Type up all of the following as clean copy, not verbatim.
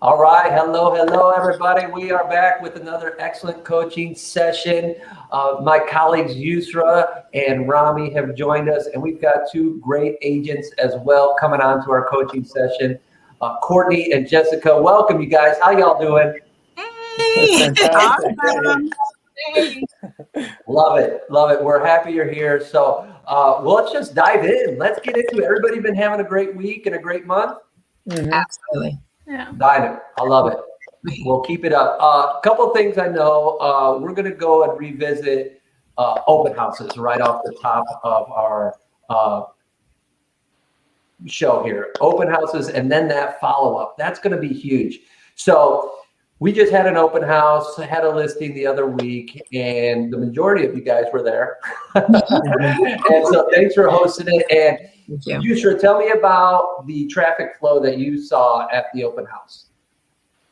All right. Hello, everybody. We are back with another excellent coaching session. My colleagues Yusra and Rami have joined us, and we've got two great agents as well coming on to our coaching session. Courtney and Jessica, welcome, you guys. How y'all doing? Hey, awesome. Hey. Love it. We're happy you're here. So let's just dive in. Let's get into it. Everybody been having a great week and a great month? Mm-hmm. Absolutely. Yeah. Dynamic. I love it. We'll keep it up. A couple of things I know. We're going to go and revisit open houses right off the top of our show here. Open houses and then that follow-up. That's going to be huge. So we just had an open house, had a listing the other week, and the majority of you guys were there. And so thanks for hosting it. And Yusra, tell me about the traffic flow that you saw at the open house.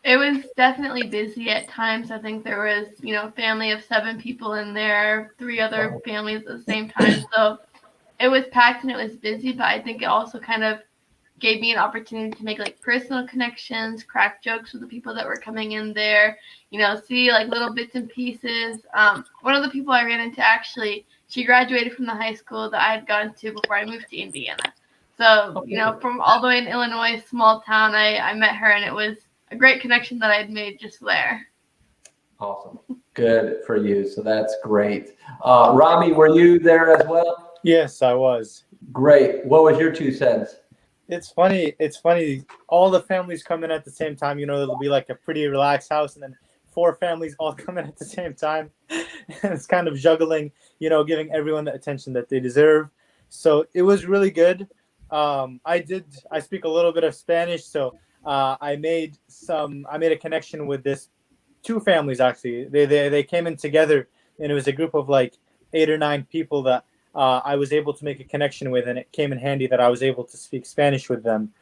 It was definitely busy at times. I think there was, a family of 7 people in there, 3 other families at the same time. So it was packed and it was busy, but I think it also kind of gave me an opportunity to make like personal connections, crack jokes with the people that were coming in there, see like little bits and pieces. One of the people I ran into, actually, she graduated from the high school that I had gone to before I moved to Indiana. So, from all the way in Illinois, small town, I met her, and it was a great connection that I had made just there. Awesome. Good for you. So that's great. Rami, were you there as well? Yes, I was. Great. What was your 2 cents? It's funny. All the families come in at the same time. It'll be like a pretty relaxed house, and then 4 families all come in at the same time. It's kind of juggling, giving everyone the attention that they deserve. So it was really good. I speak a little bit of Spanish, so I made a connection with this 2 families actually. They came in together, and it was a group of like 8 or 9 people that I was able to make a connection with, and it came in handy that I was able to speak Spanish with them.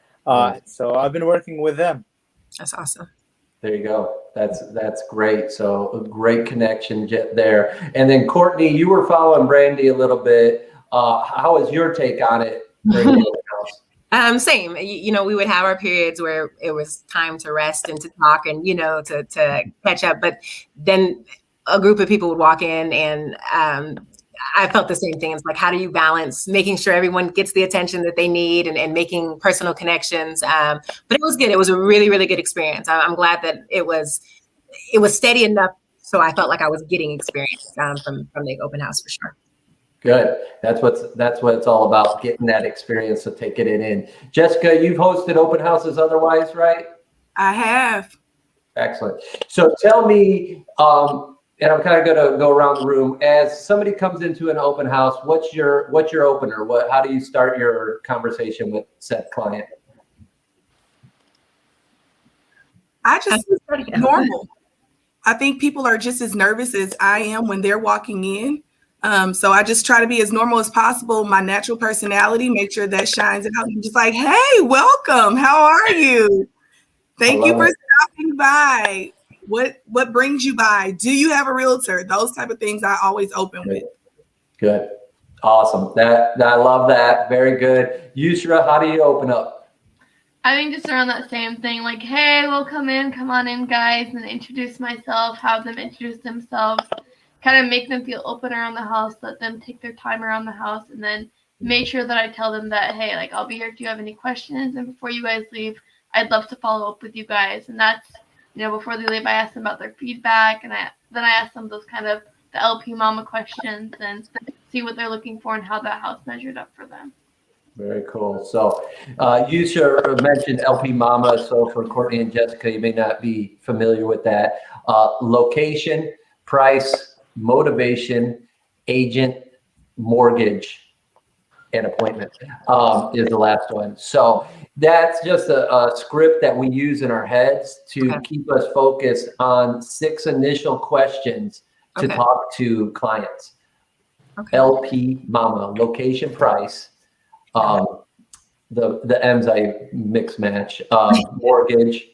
So I've been working with them. That's awesome. There you go. That's great. So a great connection there. And then Courtney, you were following Brandy a little bit. How was your take on it? Same. We would have our periods where it was time to rest and to talk and, to catch up. But then a group of people would walk in, and I felt the same thing. It's like, how do you balance making sure everyone gets the attention that they need and making personal connections? But it was good. It was a really, really good experience. I'm glad that it was steady enough so I felt like I was getting experience from the open house for sure. Good. That's what it's all about, getting that experience, so taking it in. Jessica, you've hosted open houses otherwise, right? I have. Excellent. So tell me, and I'm kind of going to go around the room. As somebody comes into an open house, what's your opener? How do you start your conversation with said client? I just normal. I think people are just as nervous as I am when they're walking in. So I just try to be as normal as possible. My natural personality, make sure that shines out. I'm just like, hey, welcome. How are you? Thank you for stopping by. What brings you by? Do you have a realtor? Those type of things I always open with. Good. Awesome. I love that. Very good. Yusra, how do you open up? I think just around that same thing, like, hey, welcome in, come on in, guys, and introduce myself, have them introduce themselves, kind of make them feel open around the house, let them take their time around the house, and then make sure that I tell them that, hey, like, I'll be here if you have any questions, and before you guys leave, I'd love to follow up with you guys. And that's, before they leave, I ask them about their feedback, and then I ask them those kind of the LP Mama questions and see what they're looking for and how that house measured up for them. Very cool. So you mentioned LP Mama. So for Courtney and Jessica, you may not be familiar with that. Location, price, motivation, agent, mortgage, and appointment is the last one. So that's just a script that we use in our heads to keep us focused on 6 initial questions to talk to clients. LP Mama, location, price, the M's I mix match, mortgage,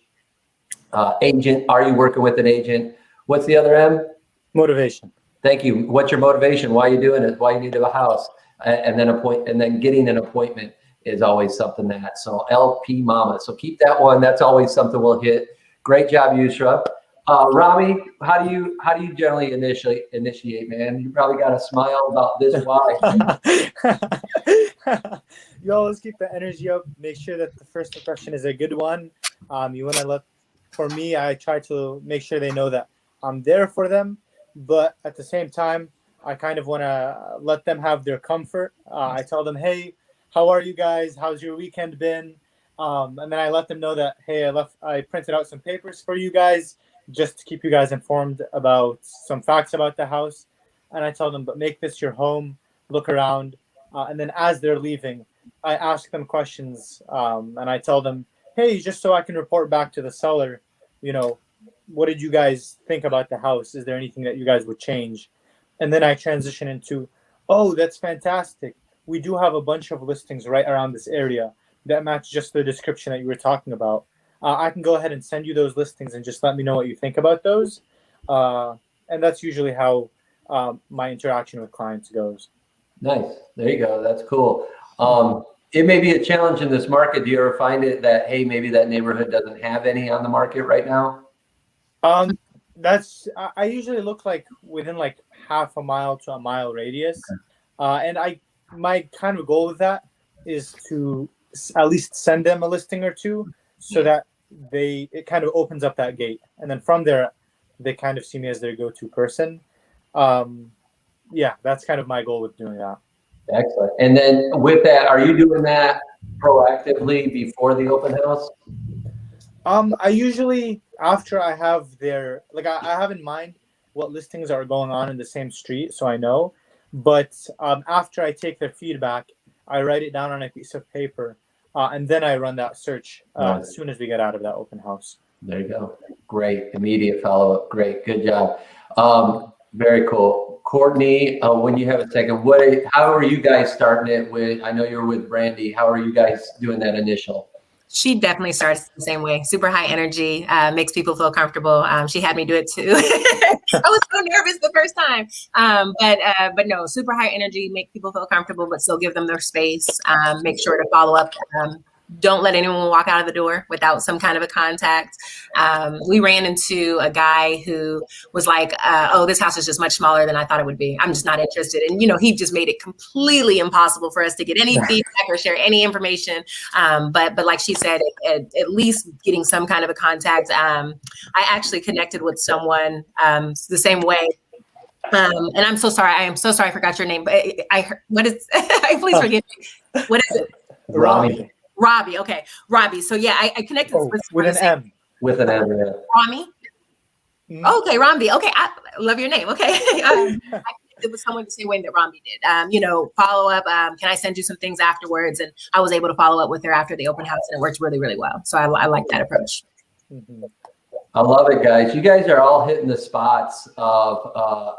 agent. Are you working with an agent? What's the other M? Motivation. Thank you. What's your motivation? Why are you doing it? Why you need a house? And then getting an appointment is always something so LP Mama. So keep that one. That's always something we'll hit. Great job, Yusra. Rami, how do you generally initiate, man? You probably got a smile about this. Why? You always keep the energy up. Make sure that the first impression is a good one. You want to for me, I try to make sure they know that I'm there for them, but at the same time, I kind of want to let them have their comfort. I tell them, hey, how are you guys? How's your weekend been? And then I let them know that, hey, I printed out some papers for you guys just to keep you guys informed about some facts about the house. And I tell them, but make this your home, look around. And then as they're leaving, I ask them questions, and I tell them, hey, just so I can report back to the seller, what did you guys think about the house? Is there anything that you guys would change? And then I transition into, oh, that's fantastic. We do have a bunch of listings right around this area that match just the description that you were talking about. I can go ahead and send you those listings and just let me know what you think about those. And that's usually how my interaction with clients goes. Nice. There you go. That's cool. It may be a challenge in this market. Do you ever find it that, hey, maybe that neighborhood doesn't have any on the market right now? I usually look within half a mile to a mile radius. And my kind of goal with that is to at least send them a listing or two so that it kind of opens up that gate. And then from there, they kind of see me as their go-to person. That's kind of my goal with doing that. Excellent. And then with that, are you doing that proactively before the open house? I usually, after I have I have in mind what listings are going on in the same street, so I know. But after I take their feedback, I write it down on a piece of paper, and then I run that search as soon as we get out of that open house. There you go. Great. Immediate follow-up. Great. Good job. Very cool. Courtney, when you have a second, how are you guys starting it with, I know you're with Brandy. How are you guys doing that initial? She definitely starts the same way. Super high energy, makes people feel comfortable. She had me do it too. I was so nervous the first time. But no, super high energy, make people feel comfortable, but still give them their space. Make sure to follow up. Don't let anyone walk out of the door without some kind of a contact. We ran into a guy who was like, oh, this house is just much smaller than I thought it would be. I'm just not interested. And, he just made it completely impossible for us to get any feedback or share any information. But like she said, at least getting some kind of a contact. I actually connected with someone the same way. And I'm so sorry. I am so sorry I forgot your name. But please forgive me. What is it? Robbie. Okay. Robbie. So yeah, I connected with an M. With an M. Yeah. Rami. Okay, Rambi. Okay, I love your name. Okay. I connected with someone the same way that Rambi did. Follow up. Can I send you some things afterwards? And I was able to follow up with her after the open house, and it worked really, really well. So I like that approach. Mm-hmm. I love it, guys. You guys are all hitting the spots of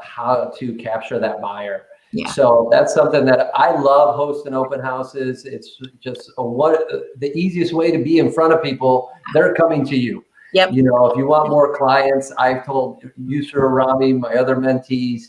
how to capture that buyer. Yeah. So that's something that I love hosting open houses. It's just the easiest way to be in front of people. They're coming to you. Yep. If you want more clients, I've told Yusra, Rami, my other mentees,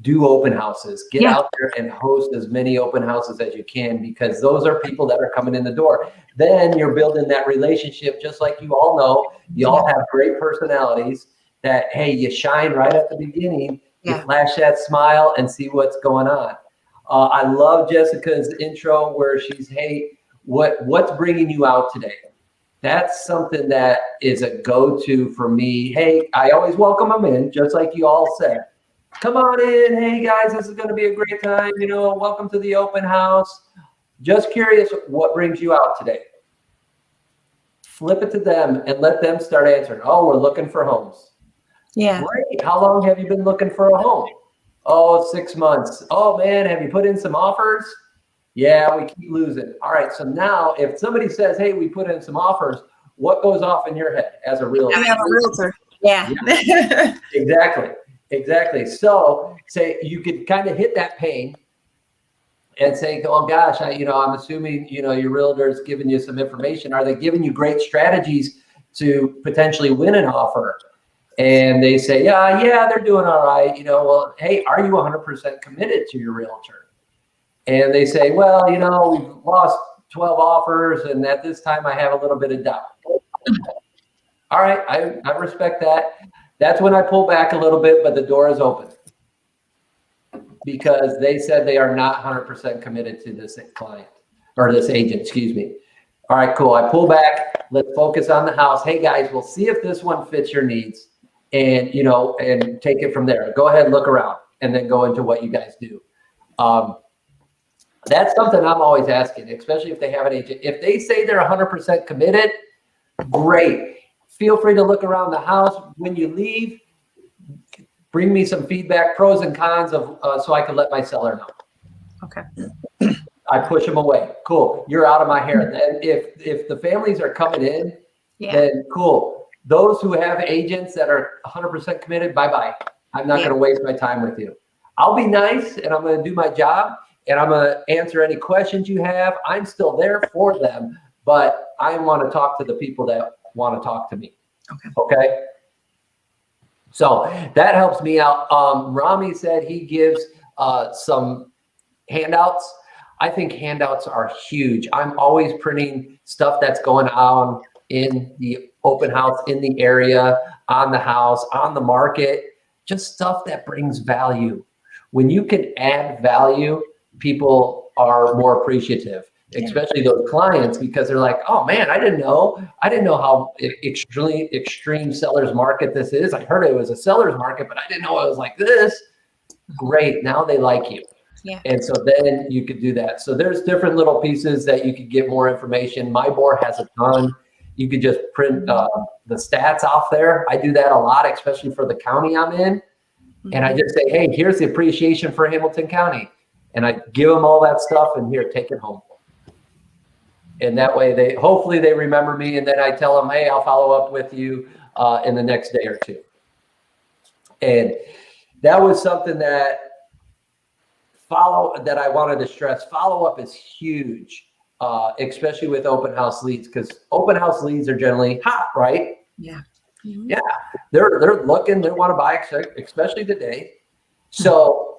do open houses. Get out there and host as many open houses as you can, because those are people that are coming in the door. Then you're building that relationship, just like you all know. You all have great personalities that, hey, you shine right at the beginning. You flash that smile and see what's going on. I love Jessica's intro where she's, hey, what's bringing you out today? That's something that is a go-to for me. Hey, I always welcome them in, just like you all said. Come on in. Hey, guys, this is going to be a great time. Welcome to the open house. Just curious, what brings you out today? Flip it to them and let them start answering. Oh, we're looking for homes. Yeah. Great. How long have you been looking for a home? Oh, 6 months. Oh, man, have you put in some offers? Yeah, we keep losing. All right, so now if somebody says, hey, we put in some offers, what goes off in your head as a realtor? I have a realtor. Yeah. Exactly. So say you could kind of hit that pain and say, oh, gosh, I'm assuming, your realtor is giving you some information. Are they giving you great strategies to potentially win an offer? And they say, yeah, they're doing all right. Well, hey, are you 100% committed to your realtor? and they say, well, we've lost 12 offers, and at this time I have a little bit of doubt. All right, I respect that. That's when I pull back a little bit, but the door is open because they said they are not 100% committed to this client or this agent, excuse me. All right, cool. I pull back. Let's focus on the house. Hey guys, we'll see if this one fits your needs, and and take it from there. Go ahead, look around, and then go into what you guys do. That's something I'm always asking, especially if they have an agent. If they say they're 100% committed, great. Feel free to look around the house. When you leave, bring me some feedback, pros and cons of so I can let my seller know. Okay. I push them away. Cool. You're out of my hair. Then if the families are coming in, then cool. Those who have agents that are 100% committed, bye-bye. I'm not going to waste my time with you. I'll be nice, and I'm going to do my job, and I'm going to answer any questions you have. I'm still there for them, but I want to talk to the people that want to talk to me. Okay. So that helps me out. Rami said he gives some handouts. I think handouts are huge. I'm always printing stuff that's going on in the open house, in the area, on the house, on the market, just stuff that brings value. When you can add value, people are more appreciative, especially those clients, because they're like, oh man, I didn't know how extreme seller's market this is. I heard it was a seller's market, but I didn't know it was like this. Great. Now they like you. Yeah. And so then you could do that. So there's different little pieces that you could get more information. My board has a ton. You could just print the stats off there. I do that a lot, especially for the county I'm in. And I just say, hey, here's the appreciation for Hamilton County. And I give them all that stuff, and here, take it home. And that way hopefully they remember me. And then I tell them, hey, I'll follow up with you in the next day or two. And that was something that I wanted to stress. Follow-up is huge, especially with open house leads, because open house leads are generally hot, right? Yeah. Yeah, they're looking, they want to buy, especially today. So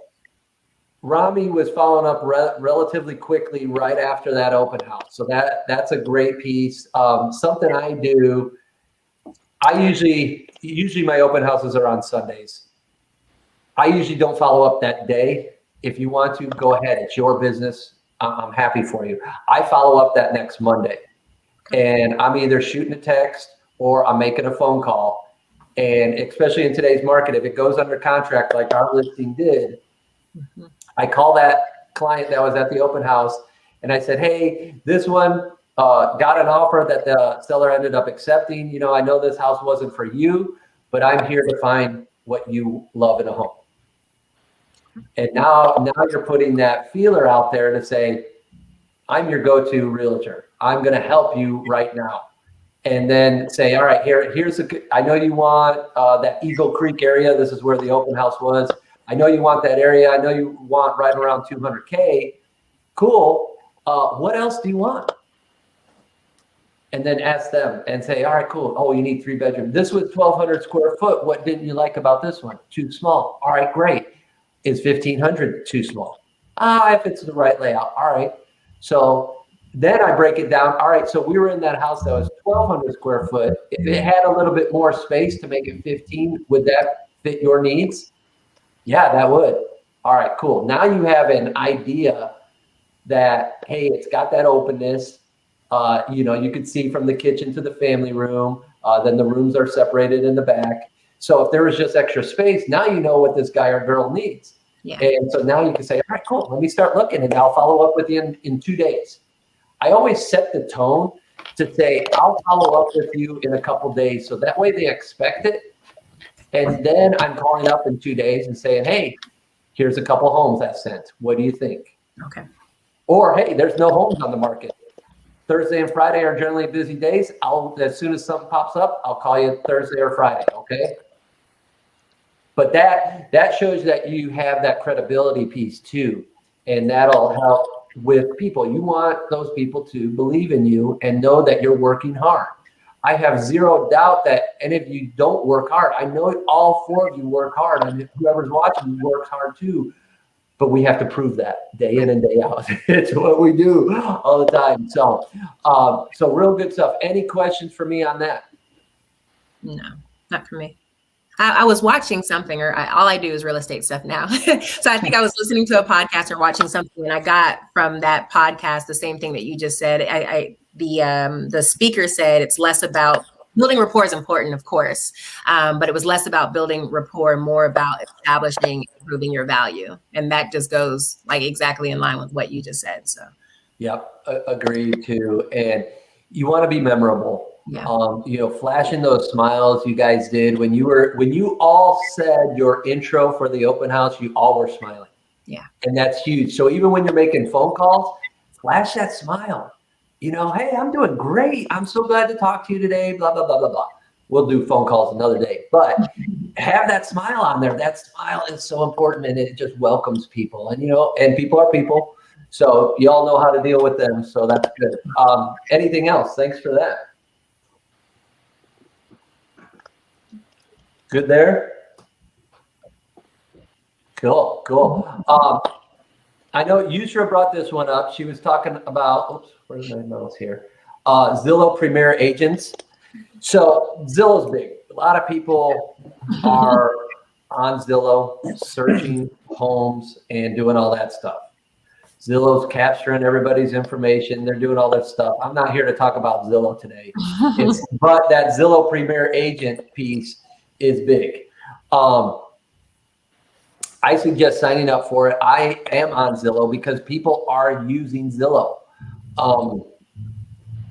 Rami was following up relatively quickly right after that open house. So that's a great piece. Something I do, usually my open houses are on Sundays. I usually don't follow up that day. If you want to, go ahead. It's your business. I'm happy for you. I follow up that next Monday, and I'm either shooting a text or I'm making a phone call. And especially in today's market, if it goes under contract like our listing did, I call that client that was at the open house, and I said, hey, this one got an offer that the seller ended up accepting. I know this house wasn't for you, but I'm here to find what you love in a home. And now you're putting that feeler out there to say, I'm your go-to realtor. I'm going to help you right now. And then say, all right, I know you want that Eagle Creek area. This is where the open house was. I know you want that area. I know you want right around 200K. Cool. What else do you want? And then ask them and say, all right, cool. Oh, you need 3 bedrooms. This was 1,200 square foot. What didn't you like about this one? Too small. All right, great. Is 1,500 too small? If it's the right layout. All right. So then I break it down. All right. So we were in that house that was 1,200 square foot. If it had a little bit more space to make it 15, would that fit your needs? Yeah, that would. All right, cool. Now you have an idea that, hey, it's got that openness. You could see from the kitchen to the family room. Then the rooms are separated in the back. So if there was just extra space, now you know what this guy or girl needs. Yeah. And so now you can say, all right, cool. Let me start looking, and I'll follow up with you in 2 days. I always set the tone to say, I'll follow up with you in a couple days. So that way they expect it. And then I'm calling up in 2 days and saying, hey, here's a couple homes I sent. What do you think? Okay. Or, hey, there's no homes on the market. Thursday and Friday are generally busy days. As soon as something pops up, I'll call you Thursday or Friday, okay? But that shows that you have that credibility piece too. And that'll help with people. You want those people to believe in you and know that you're working hard. I have zero doubt that any of you don't work hard. I know all 4 of you work hard, and whoever's watching works hard too. but we have to prove that day in and day out. It's what we do all the time. So, so real good stuff. Any questions for me on that? No, not for me. I was watching something, or all I do is real estate stuff now. So I think I was listening to a podcast or watching something, and I got from that podcast the same thing that you just said. The speaker said it's less about building rapport is important, of course, but it was less about building rapport, more about establishing, improving your value, and that just goes like exactly in line with what you just said. So, yep, agreed too. And you want to be memorable. yeah. You know, flashing those smiles you guys did when you all said your intro for the open house, you all were smiling. Yeah. And that's huge. So even when you're making phone calls, flash that smile. You know, hey, I'm doing great. I'm so glad to talk to you today, blah, blah, blah, blah, blah. We'll do phone calls another day, but have that smile on there. That smile is so important, and it just welcomes people. And, you know, and people are people. So you all know how to deal with them. So that's good. Anything else? Thanks for that. Good there? Cool, cool. I know Yusra brought this one up. She was talking about, oops, where's my mouse here? Zillow Premier Agents. So Zillow's big. A lot of people are on Zillow searching homes and doing all that stuff. Zillow's capturing everybody's information. They're doing all that stuff. I'm not here to talk about Zillow today. But that Zillow Premier Agent piece is big. I suggest signing up for it. I am on Zillow because people are using Zillow.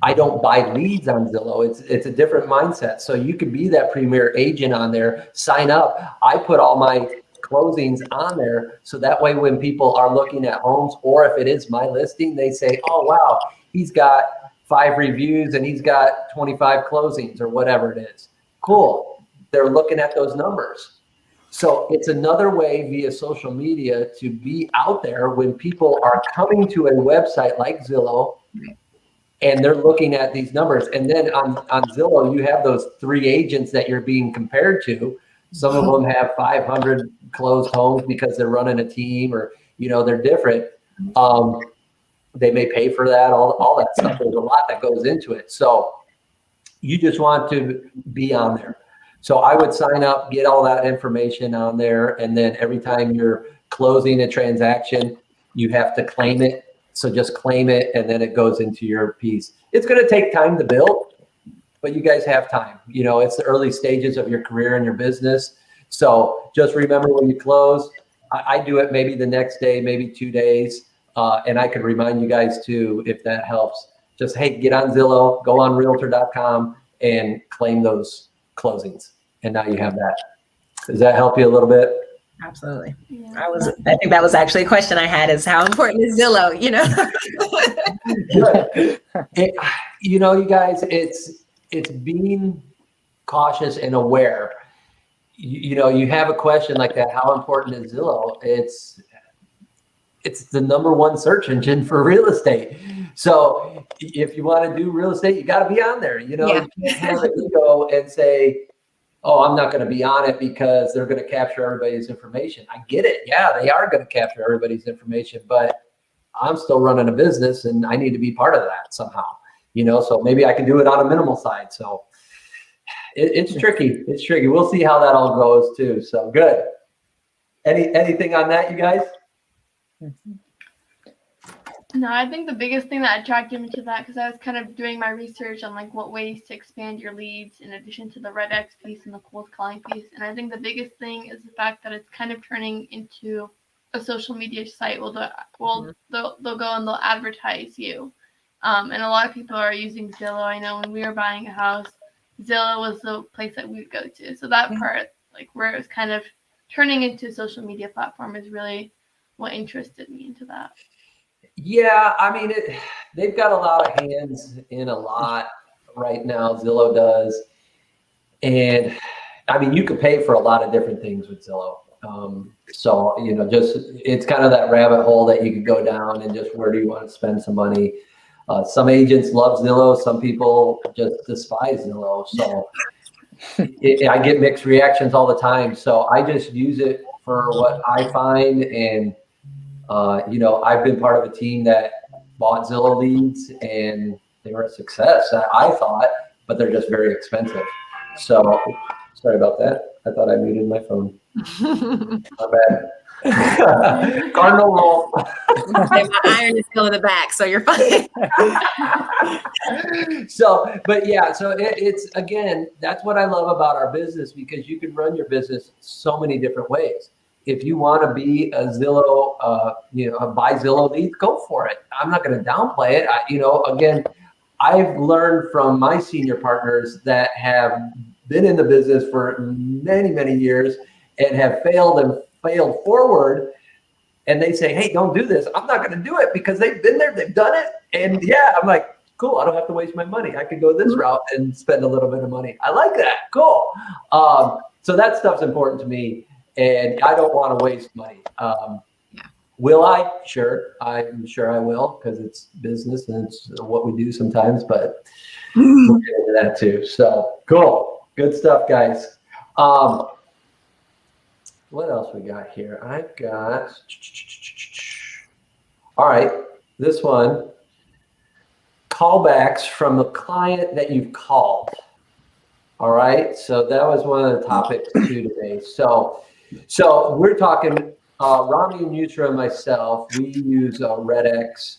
I don't buy leads on Zillow. It's a different mindset. So you could be that premier agent on there, sign up. I put all my closings on there. So that way when people are looking at homes, or if it is my listing, they say, oh, wow, he's got 5 reviews and he's got 25 closings or whatever it is. Cool. They're looking at those numbers. So it's another way via social media to be out there when people are coming to a website like Zillow and they're looking at these numbers. And then on Zillow, you have those 3 agents that you're being compared to. Some of them have 500 closed homes because they're running a team, or, you know, they're different. They may pay for that, all that stuff. There's a lot that goes into it. So you just want to be on there. So I would sign up, get all that information on there, and then every time you're closing a transaction, you have to claim it. So just claim it, and then it goes into your piece. It's going to take time to build, but you guys have time. You know, it's the early stages of your career and your business. So just remember when you close, I do it maybe the next day, maybe 2 days, and I could remind you guys too, if that helps. Just, hey, get on Zillow, go on realtor.com, and claim those closings, and now you have that. Does that help you a little bit? Absolutely. Yeah. I think that was actually a question I had, is how important is Zillow, you know? You know, you guys, it's being cautious and aware. You know, you have a question like that, how important is Zillow? It's the #1 search engine for real estate. So if you want to do real estate, you got to be on there. You know, Yeah. You can't have an ego and say, oh, I'm not going to be on it because they're going to capture everybody's information. I get it. Yeah, they are going to capture everybody's information, but I'm still running a business and I need to be part of that somehow, you know, so maybe I can do it on a minimal side. So it's tricky. It's tricky. We'll see how that all goes too. So good. Anything on that, you guys? No, I think the biggest thing that attracted me to that, because I was kind of doing my research on like what ways to expand your leads in addition to the Red X piece and the cold calling piece. And I think the biggest thing is the fact that it's kind of turning into a social media site. They'll go and they'll advertise you. And a lot of people are using Zillow. I know when we were buying a house, Zillow was the place that we'd go to. So that part, like where it was kind of turning into a social media platform, is really what interested me into that. Yeah, I mean, they've got a lot of hands in a lot right now. Zillow does. And I mean, you could pay for a lot of different things with Zillow. So, you know, just, it's kind of that rabbit hole that you could go down and just, where do you want to spend some money? Some agents love Zillow. Some people just despise Zillow. So I get mixed reactions all the time. So I just use it for what I find, and I've been part of a team that bought Zillow leads, and they were a success, I thought, but they're just very expensive. So sorry about that. I thought I muted my phone. My bad. Cardinal roll. My iron is still in the back, so you're fine. It's again, that's what I love about our business, because you can run your business so many different ways. If you want to be a Zillow, a buy Zillow lead, go for it. I'm not going to downplay it. Again, I've learned from my senior partners that have been in the business for many, many years and have failed forward. And they say, hey, don't do this. I'm not going to do it because they've been there, they've done it. And yeah, I'm like, cool, I don't have to waste my money. I could go this route and spend a little bit of money. I like that. Cool. So that stuff's important to me, and I don't want to waste money. Will I? Sure. I'm sure I will, because it's business and it's what we do sometimes, but we'll get into that too. So cool. Good stuff, guys. What else we got here? I've got, all right, this one, callbacks from the client that you've called. All right, so that was one of the topics too today. So we're talking, Rami and Yutra and myself, we use RedX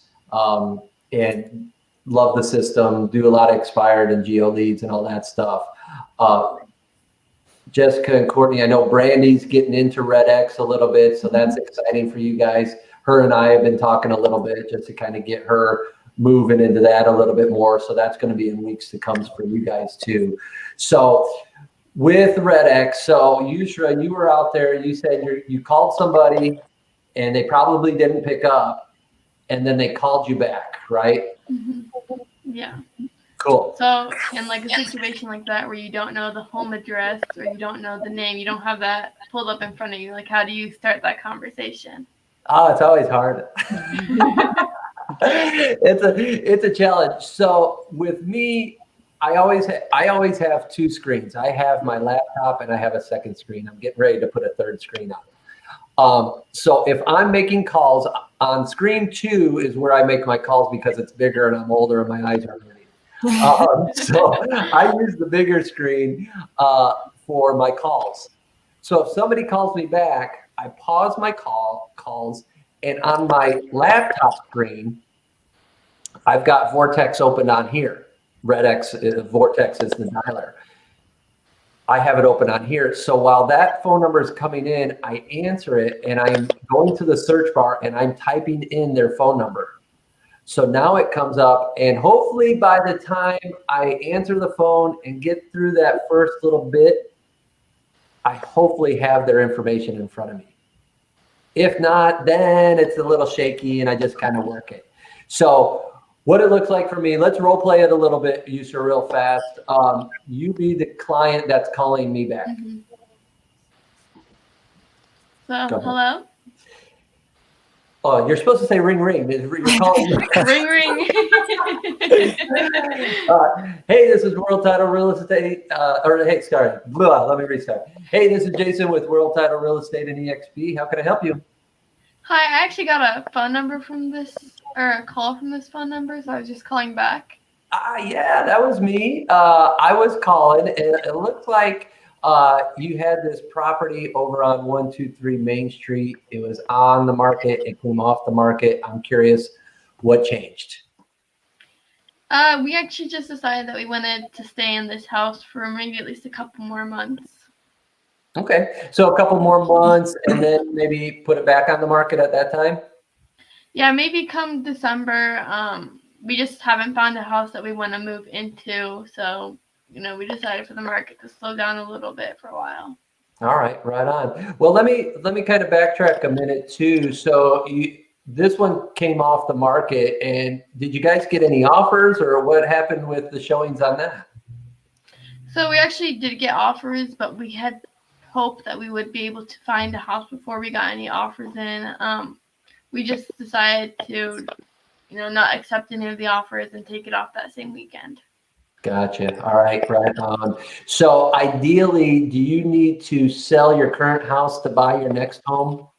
and love the system, do a lot of expired and geo leads and all that stuff. Jessica and Courtney, I know Brandy's getting into RedX a little bit, so that's exciting for you guys. Her and I have been talking a little bit just to kind of get her moving into that a little bit more. So that's going to be in weeks to come for you guys too. So with RedX, so Yusra, you were out there, you said you called somebody and they probably didn't pick up, and then they called you back, right? Yeah. Cool. So in like a situation like that where you don't know the home address or you don't know the name, you don't have that pulled up in front of you, like how do you start that conversation? Oh, it's always hard. It's a challenge. So with me, I always have two screens. I have my laptop and I have a second screen. I'm getting ready to put a third screen on. So if I'm making calls on screen 2 is where I make my calls, because it's bigger and I'm older and my eyes are hurting. So I use the bigger screen for my calls. So if somebody calls me back, I pause my calls, and on my laptop screen, I've got Vortex opened on here. RedX, Vortex is the dialer. I have it open on here. So while that phone number is coming in, I answer it, and I'm going to the search bar and I'm typing in their phone number. So now it comes up, and hopefully by the time I answer the phone and get through that first little bit, I hopefully have their information in front of me. If not, then it's a little shaky and I just kind of work it. So what it looks like for me, let's role play it a little bit, Yusra, real fast. You be the client that's calling me back. So hello? Oh, you're supposed to say ring, ring. You're calling me. Ring, ring. Hey, this is World Title Real Estate. Let me restart. Hey, this is Jason with World Title Real Estate and EXP. How can I help you? Hi, I actually got a phone number from this, or a call from this phone number, so I was just calling back. Yeah, that was me. I was calling, and it looked like you had this property over on 123 Main Street. It was on the market. It came off the market. I'm curious what changed. We actually just decided that we wanted to stay in this house for maybe at least a couple more months. Okay, so a couple more months, and then maybe put it back on the market at that time? Yeah, maybe come December. We just haven't found a house that we want to move into, so we decided for the market to slow down a little bit for a while. All right, right on. Well, let me kind of backtrack a minute too. So this one came off the market, and did you guys get any offers, or what happened with the showings on that? So we actually did get offers, but we had hoped that we would be able to find a house before we got any offers in. We just decided to, not accept any of the offers and take it off that same weekend. Gotcha. All right, right on. So ideally, do you need to sell your current house to buy your next home?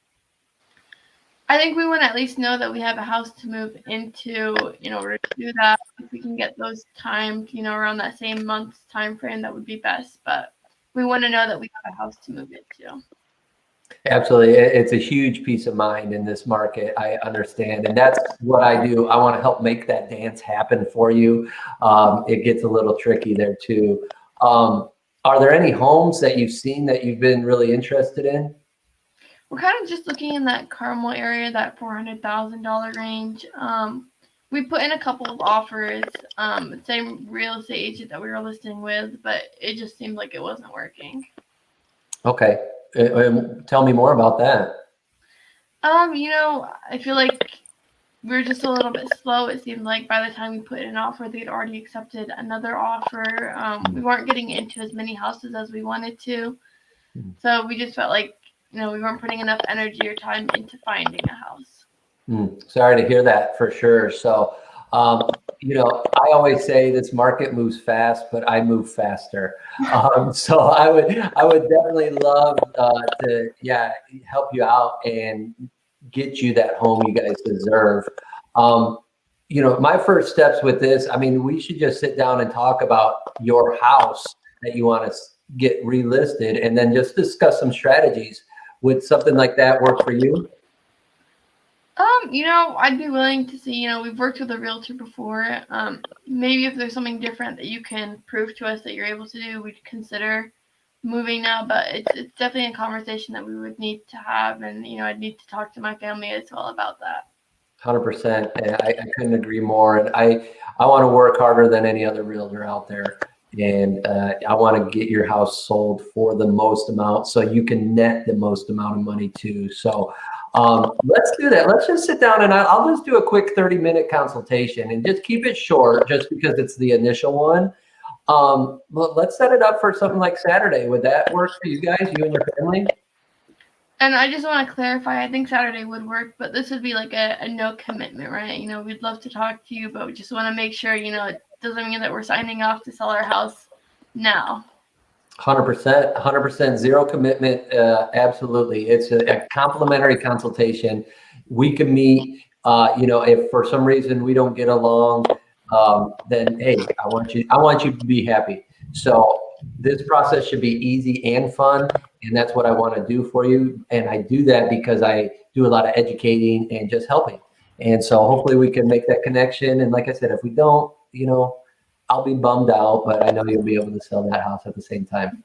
I think we want to at least know that we have a house to move into in order to do that. If we can get those timed, around that same month's time frame, that would be best. But we want to know that we have a house to move into. Absolutely. It's a huge peace of mind in this market. I understand. And that's what I do. I want to help make that dance happen for you. It gets a little tricky there too. Are there any homes that you've seen that you've been really interested in? We're kind of just looking in that Carmel area, that $400,000 range. We put in a couple of offers, same real estate agent that we were listing with, but it just seemed like it wasn't working. Okay. Tell me more about that. I feel like we were just a little bit slow. It seemed like by the time we put in an offer, they'd already accepted another offer. We weren't getting into as many houses as we wanted to. So we just felt like, we weren't putting enough energy or time into finding a house. Sorry to hear that for sure. So, I always say this market moves fast, but I move faster. So I would definitely love to help you out and get you that home you guys deserve. My first steps with this, we should just sit down and talk about your house that you want to get relisted, and then just discuss some strategies. Would something like that work for you? I'd be willing to see, we've worked with a realtor before. Maybe if there's something different that you can prove to us that you're able to do, we'd consider moving now. But it's definitely a conversation that we would need to have. And, I'd need to talk to my family as well about that. 100%. I couldn't agree more. And I want to work harder than any other realtor out there. And I want to get your house sold for the most amount so you can net the most amount of money too. So let's do that. Let's just sit down and I'll just do a quick 30-minute consultation and just keep it short just because it's the initial one. But let's set it up for something like Saturday. Would that work for you guys, you and your family? And I just want to clarify, I think Saturday would work, but this would be like a no commitment, right? We'd love to talk to you, but we just want to make sure, it doesn't mean that we're signing off to sell our house now. 100%, zero commitment. Absolutely. It's a complimentary consultation. We can meet, if for some reason we don't get along, then, hey, I want you to be happy. So this process should be easy and fun. And that's what I want to do for you. And I do that because I do a lot of educating and just helping. And so hopefully we can make that connection. And like I said, if we don't, I'll be bummed out, but I know you'll be able to sell that house at the same time.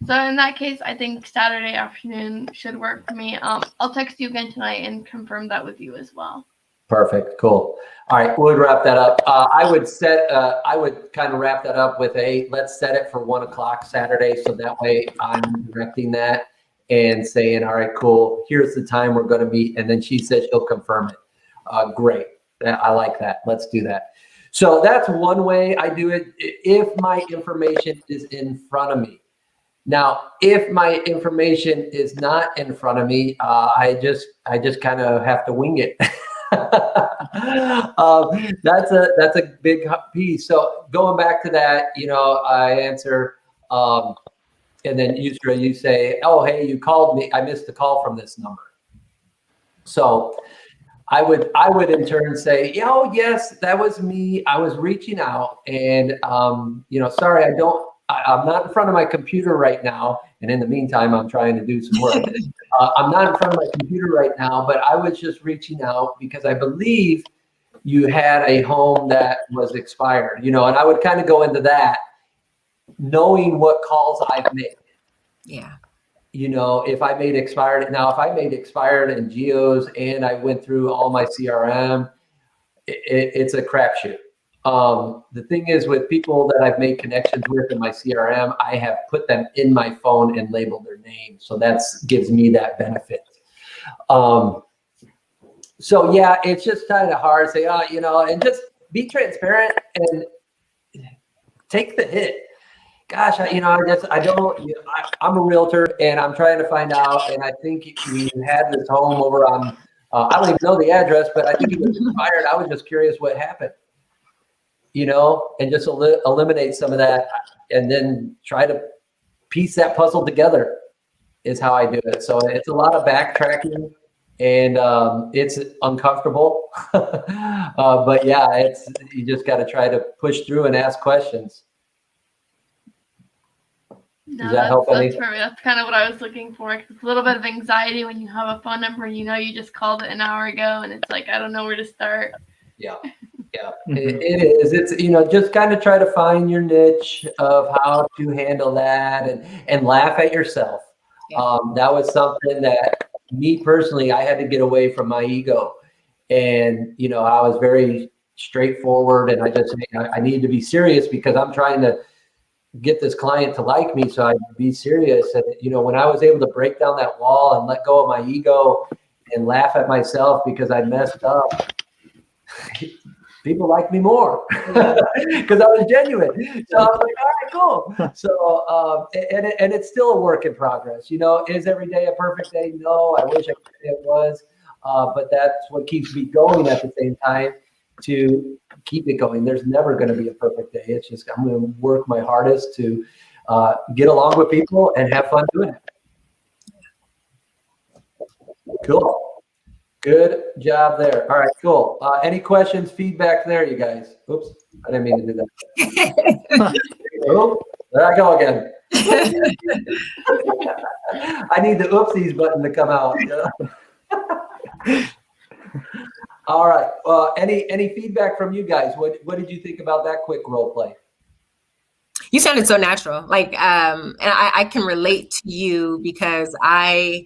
So in that case, I think Saturday afternoon should work for me. I'll text you again tonight and confirm that with you as well. Perfect. Cool. All right. We'll wrap that up. I would kind of wrap that up with let's set it for 1 o'clock Saturday. So that way I'm directing that and saying, all right, cool. Here's the time we're going to meet. And then she said she'll confirm it. Great. I like that. Let's do that. So that's one way I do it if my information is in front of me. Now, if my information is not in front of me, I just kind of have to wing it. That's a big piece. So going back to that, I answer, and then you say, oh, hey, you called me. I missed a call from this number. So I would in turn say, oh, yes, that was me. I was reaching out and, sorry, I'm not in front of my computer right now. And in the meantime, I'm trying to do some work. I'm not in front of my computer right now, but I was just reaching out because I believe you had a home that was expired, and I would kind of go into that knowing what calls I've made. Yeah. If I made expired in Geos and I went through all my CRM, it's a crapshoot. The thing is with people that I've made connections with in my CRM, I have put them in my phone and labeled their name. So that gives me that benefit. So yeah, it's just kind of hard to say, and just be transparent and take the hit. Gosh, I'm a realtor and I'm trying to find out. And I think you had this home over on, I don't even know the address, but I think it was expired. I was just curious what happened, and just eliminate some of that and then try to piece that puzzle together is how I do it. So it's a lot of backtracking and it's uncomfortable. But yeah, you just got to try to push through and ask questions. No, Does that help any? that's perfect. That's kind of what I was looking for. It's a little bit of anxiety when you have a phone number and you just called it an hour ago, and it's like I don't know where to start. Yeah, it is. It's just kind of try to find your niche of how to handle that and laugh at yourself. Yeah. That was something that me personally, I had to get away from my ego, and I was very straightforward, and I need to be serious because I'm trying to get this client to like me, so I'd be serious. And when I was able to break down that wall and let go of my ego and laugh at myself because I messed up, people like me more because I was genuine. So I was like, all right, cool. So and it's still a work in progress. Is every day a perfect day? No, I wish I could say it was, but that's what keeps me going at the same time to keep it going. There's never going to be a perfect day. It's just I'm going to work my hardest to get along with people and have fun doing it. Cool. Good job there. All right, cool. Any questions, feedback there, you guys? Oops, I didn't mean to do that. Oh, there I go again. I need the oopsies button to come out. All right. Any feedback from you guys? What did you think about that quick role play? You sounded so natural. And I can relate to you because I've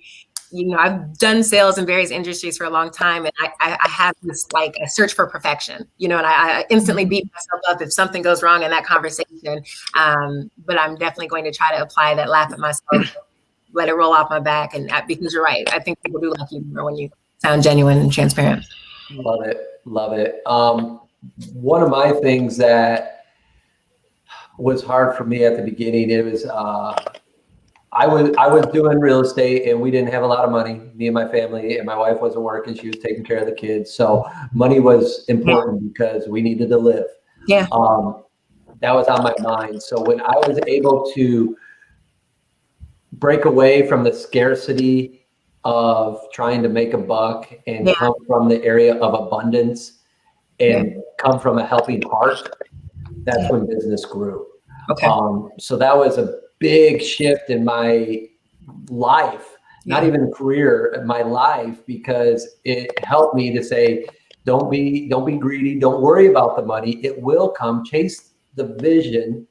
done sales in various industries for a long time, and I have this a search for perfection, and I instantly beat myself up if something goes wrong in that conversation. But I'm definitely going to try to apply that, laugh at myself, let it roll off my back, and because you're right, I think people do like you more when you sound genuine and transparent. Love it. One of my things that was hard for me at the beginning, it was I was doing real estate and we didn't have a lot of money, me and my family, and my wife wasn't working. She was taking care of the kids. So money was important because we needed to live. Yeah. That was on my mind. So when I was able to break away from the scarcity of trying to make a buck and come from the area of abundance and come from a helping heart, that's when business grew. Okay. So that was a big shift in my life, not even career, my life, because it helped me to say, don't be greedy. Don't worry about the money. It will come. Chase the vision,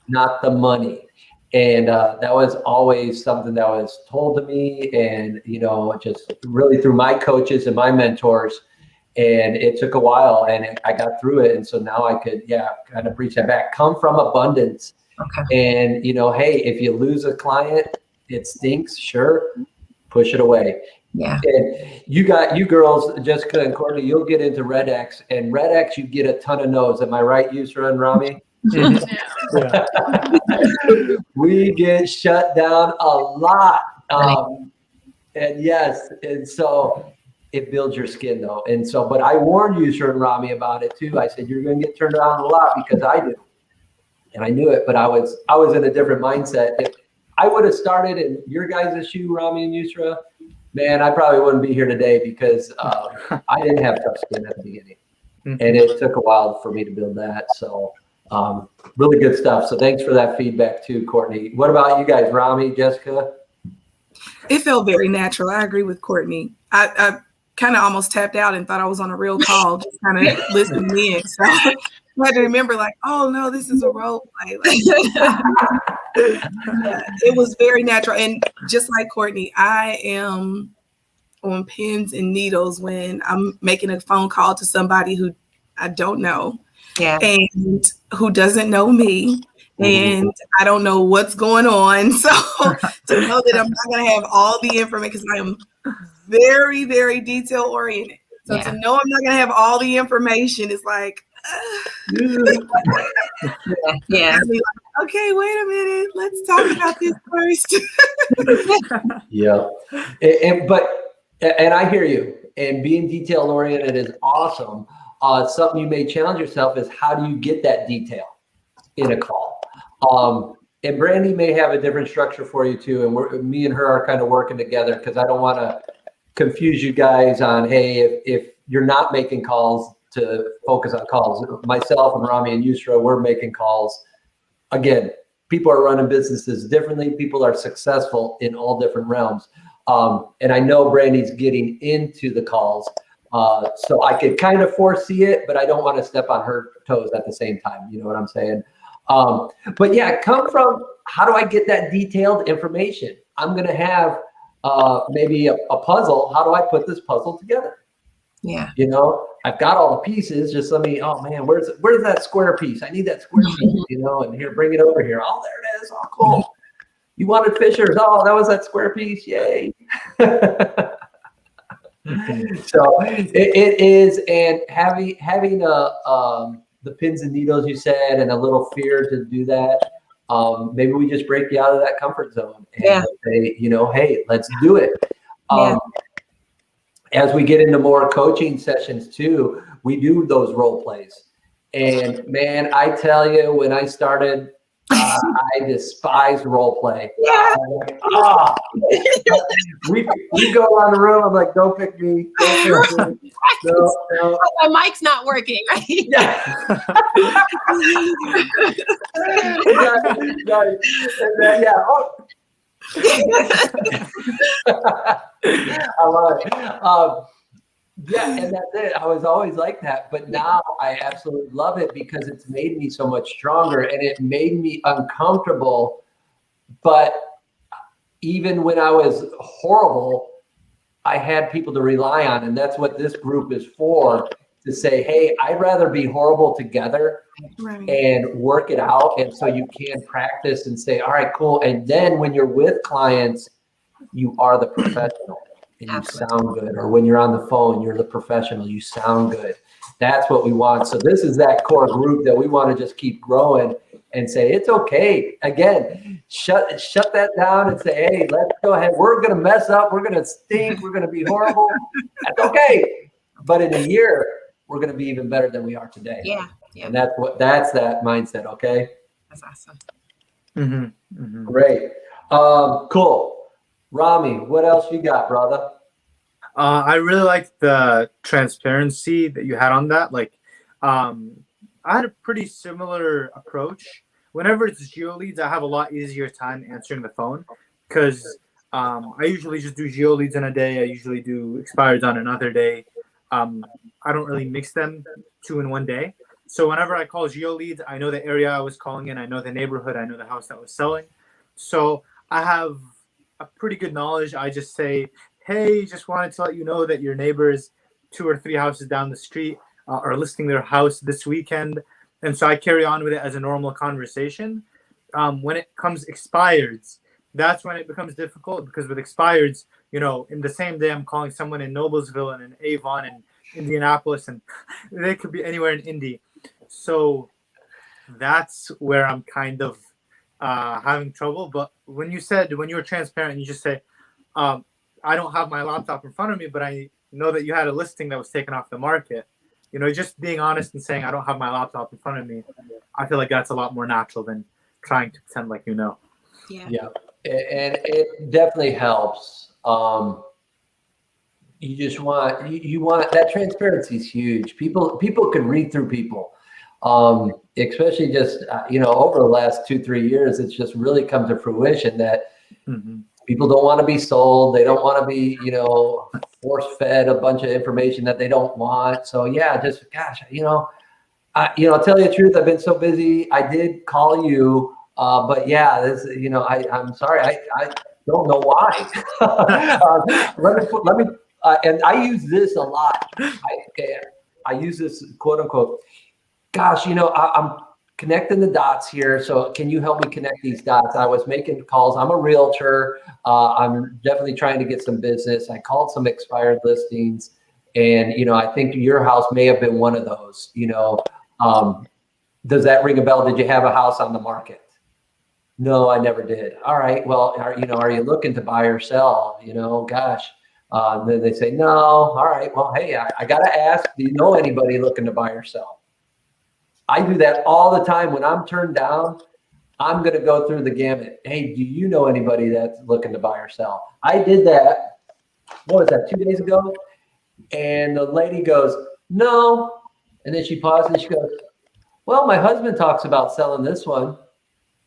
not the money. And that was always something that was told to me, and just really through my coaches and my mentors. And it took a while, and I got through it. And so now I could, kind of preach that back. Come from abundance. Okay. And hey, if you lose a client, it stinks. Sure, push it away. Yeah. And you girls, Jessica and Courtney, you'll get into Red X, and Red X, you get a ton of no's. Am I right, Yusra and Rami? We get shut down a lot. And yes, and so it builds your skin though. And so, but I warned Yusra and Rami about it too. I said, you're going to get turned down a lot because I do. And I knew it, but I was in a different mindset. If I would have started in your guys' shoe, Rami and Yusra, man, I probably wouldn't be here today because I didn't have tough skin at the beginning. And it took a while for me to build that. So really good stuff. So thanks for that feedback too, Courtney. What about you guys, Rami, Jessica? It felt very natural. I agree with Courtney. I kind of almost tapped out and thought I was on a real call, just kind of listening in. So I had to remember, oh no, this is a role play. It was very natural. And just like Courtney, I am on pins and needles when I'm making a phone call to somebody who I don't know. Yeah. And who doesn't know me, and I don't know what's going on. So to know that I'm not going to have all the information, because I am very, very detail oriented. So to know I'm not going to have all the information is like, yeah. I'd be like, okay, wait a minute. Let's talk about this first. Yeah. And I hear you. And being detail oriented is awesome. Something you may challenge yourself is, how do you get that detail in a call? And Brandy may have a different structure for you too. And me and her are kind of working together, because I don't want to confuse you guys on, hey, if you're not making calls, to focus on calls. Myself and Rami and Yusra, we're making calls. Again, people are running businesses differently. People are successful in all different realms. And I know Brandy's getting into the calls. So I could kind of foresee it, but I don't want to step on her toes at the same time. You know what I'm saying? But yeah, come from, how do I get that detailed information? I'm going to have maybe a puzzle. How do I put this puzzle together? Yeah. You know, I've got all the pieces. Just let me, oh man, where's that square piece? I need that square piece, you know, and here, bring it over here. Oh, there it is. Oh, cool. You wanted fishers. Oh, that was that square piece. Yay. So it is, and having the pins and needles, you said, and a little fear to do that. Maybe we just break you out of that comfort zone and say, you know, hey, let's do it. As we get into more coaching sessions too, we do those role plays. And man, I tell you, when I started, I despise role play. Yeah. Like, oh. we go around the room. I'm like, don't pick me. Don't pick me. No. My mic's not working, right? Yeah. And then, yeah. Oh. I love it. Yeah, and that's it. I was always like that, but now I absolutely love it because it's made me so much stronger, and it made me uncomfortable. But even when I was horrible, I had people to rely on, and that's what this group is for, to say, hey, I'd rather be horrible together and work it out. And so you can practice and say, all right, cool. And then when you're with clients, you are the professional and you sound good. Or when you're on the phone, you're the professional, you sound good. That's what we want. So this is that core group that we want to just keep growing and say, it's okay. Again, shut that down and say, hey, let's go ahead. We're going to mess up. We're going to stink. We're going to be horrible. That's okay. But in a year, we're going to be even better than we are today. Yeah. And that's that mindset. Okay. That's awesome. Mm-hmm. Mm-hmm. Great. Cool. Rami, what else you got, brother? I really liked the transparency that you had on that. Like, I had a pretty similar approach. Whenever it's geo leads, I have a lot easier time answering the phone because I usually just do geo leads in a day. I usually do expireds on another day. I don't really mix them two in one day. So whenever I call geo leads, I know the area I was calling in, I know the neighborhood, I know the house that was selling. So I have a pretty good knowledge. I just say, hey, just wanted to let you know that your neighbors 2 or 3 houses down the street are listing their house this weekend. And so I carry on with it as a normal conversation. When it comes expireds, that's when it becomes difficult because with expireds, you know, in the same day, I'm calling someone in Noblesville and in Avon and Indianapolis, and they could be anywhere in Indy. So that's where I'm kind of having trouble. But when you were transparent, you just say, I don't have my laptop in front of me, but I know that you had a listing that was taken off the market. You know, just being honest and saying, I don't have my laptop in front of me. I feel like that's a lot more natural than trying to pretend like you know. Yeah. And it definitely helps. You just want, you want that transparency is huge. People can read through people. Especially just, over the last 2-3 years, it's just really come to fruition that people don't want to be sold. They don't want to be, force fed a bunch of information that they don't want. So yeah, just, gosh, I'll tell you the truth. I've been so busy. I did call you, but yeah, this, I'm sorry. I don't know why. Let me, and I use this a lot. I use this quote unquote, gosh, I'm connecting the dots here. So can you help me connect these dots? I was making calls. I'm a realtor. I'm definitely trying to get some business. I called some expired listings, and, I think your house may have been one of those. Does that ring a bell? Did you have a house on the market? No, I never did. All right. Well, are you looking to buy or sell? Gosh. Then they say, no. All right. Well, hey, I got to ask, do you know anybody looking to buy or sell? I do that all the time. When I'm turned down, I'm going to go through the gamut. Hey, do you know anybody that's looking to buy or sell? I did that what was that, 2 days ago? And the lady goes, no. And then she paused and she goes, well, my husband talks about selling this one.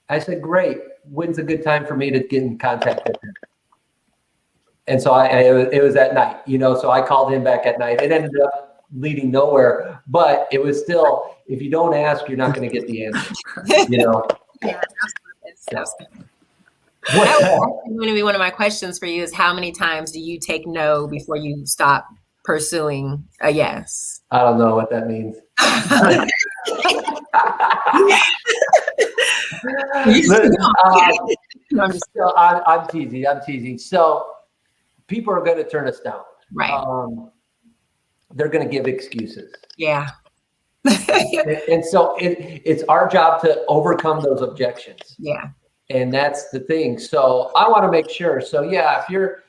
I said, great. When's a good time for me to get in contact with him? And so it was at night, so I called him back at night. It ended up leading nowhere, but it was still, if you don't ask, you're not going to get the answer, Yeah, that's going to be one of my questions for you is how many times do you take no before you stop pursuing a yes? I don't know what that means. I'm teasing. So people are going to turn us down. Right. They're going to give excuses. Yeah. And so it's our job to overcome those objections. Yeah. And that's the thing. So I want to make sure. So yeah, if you're,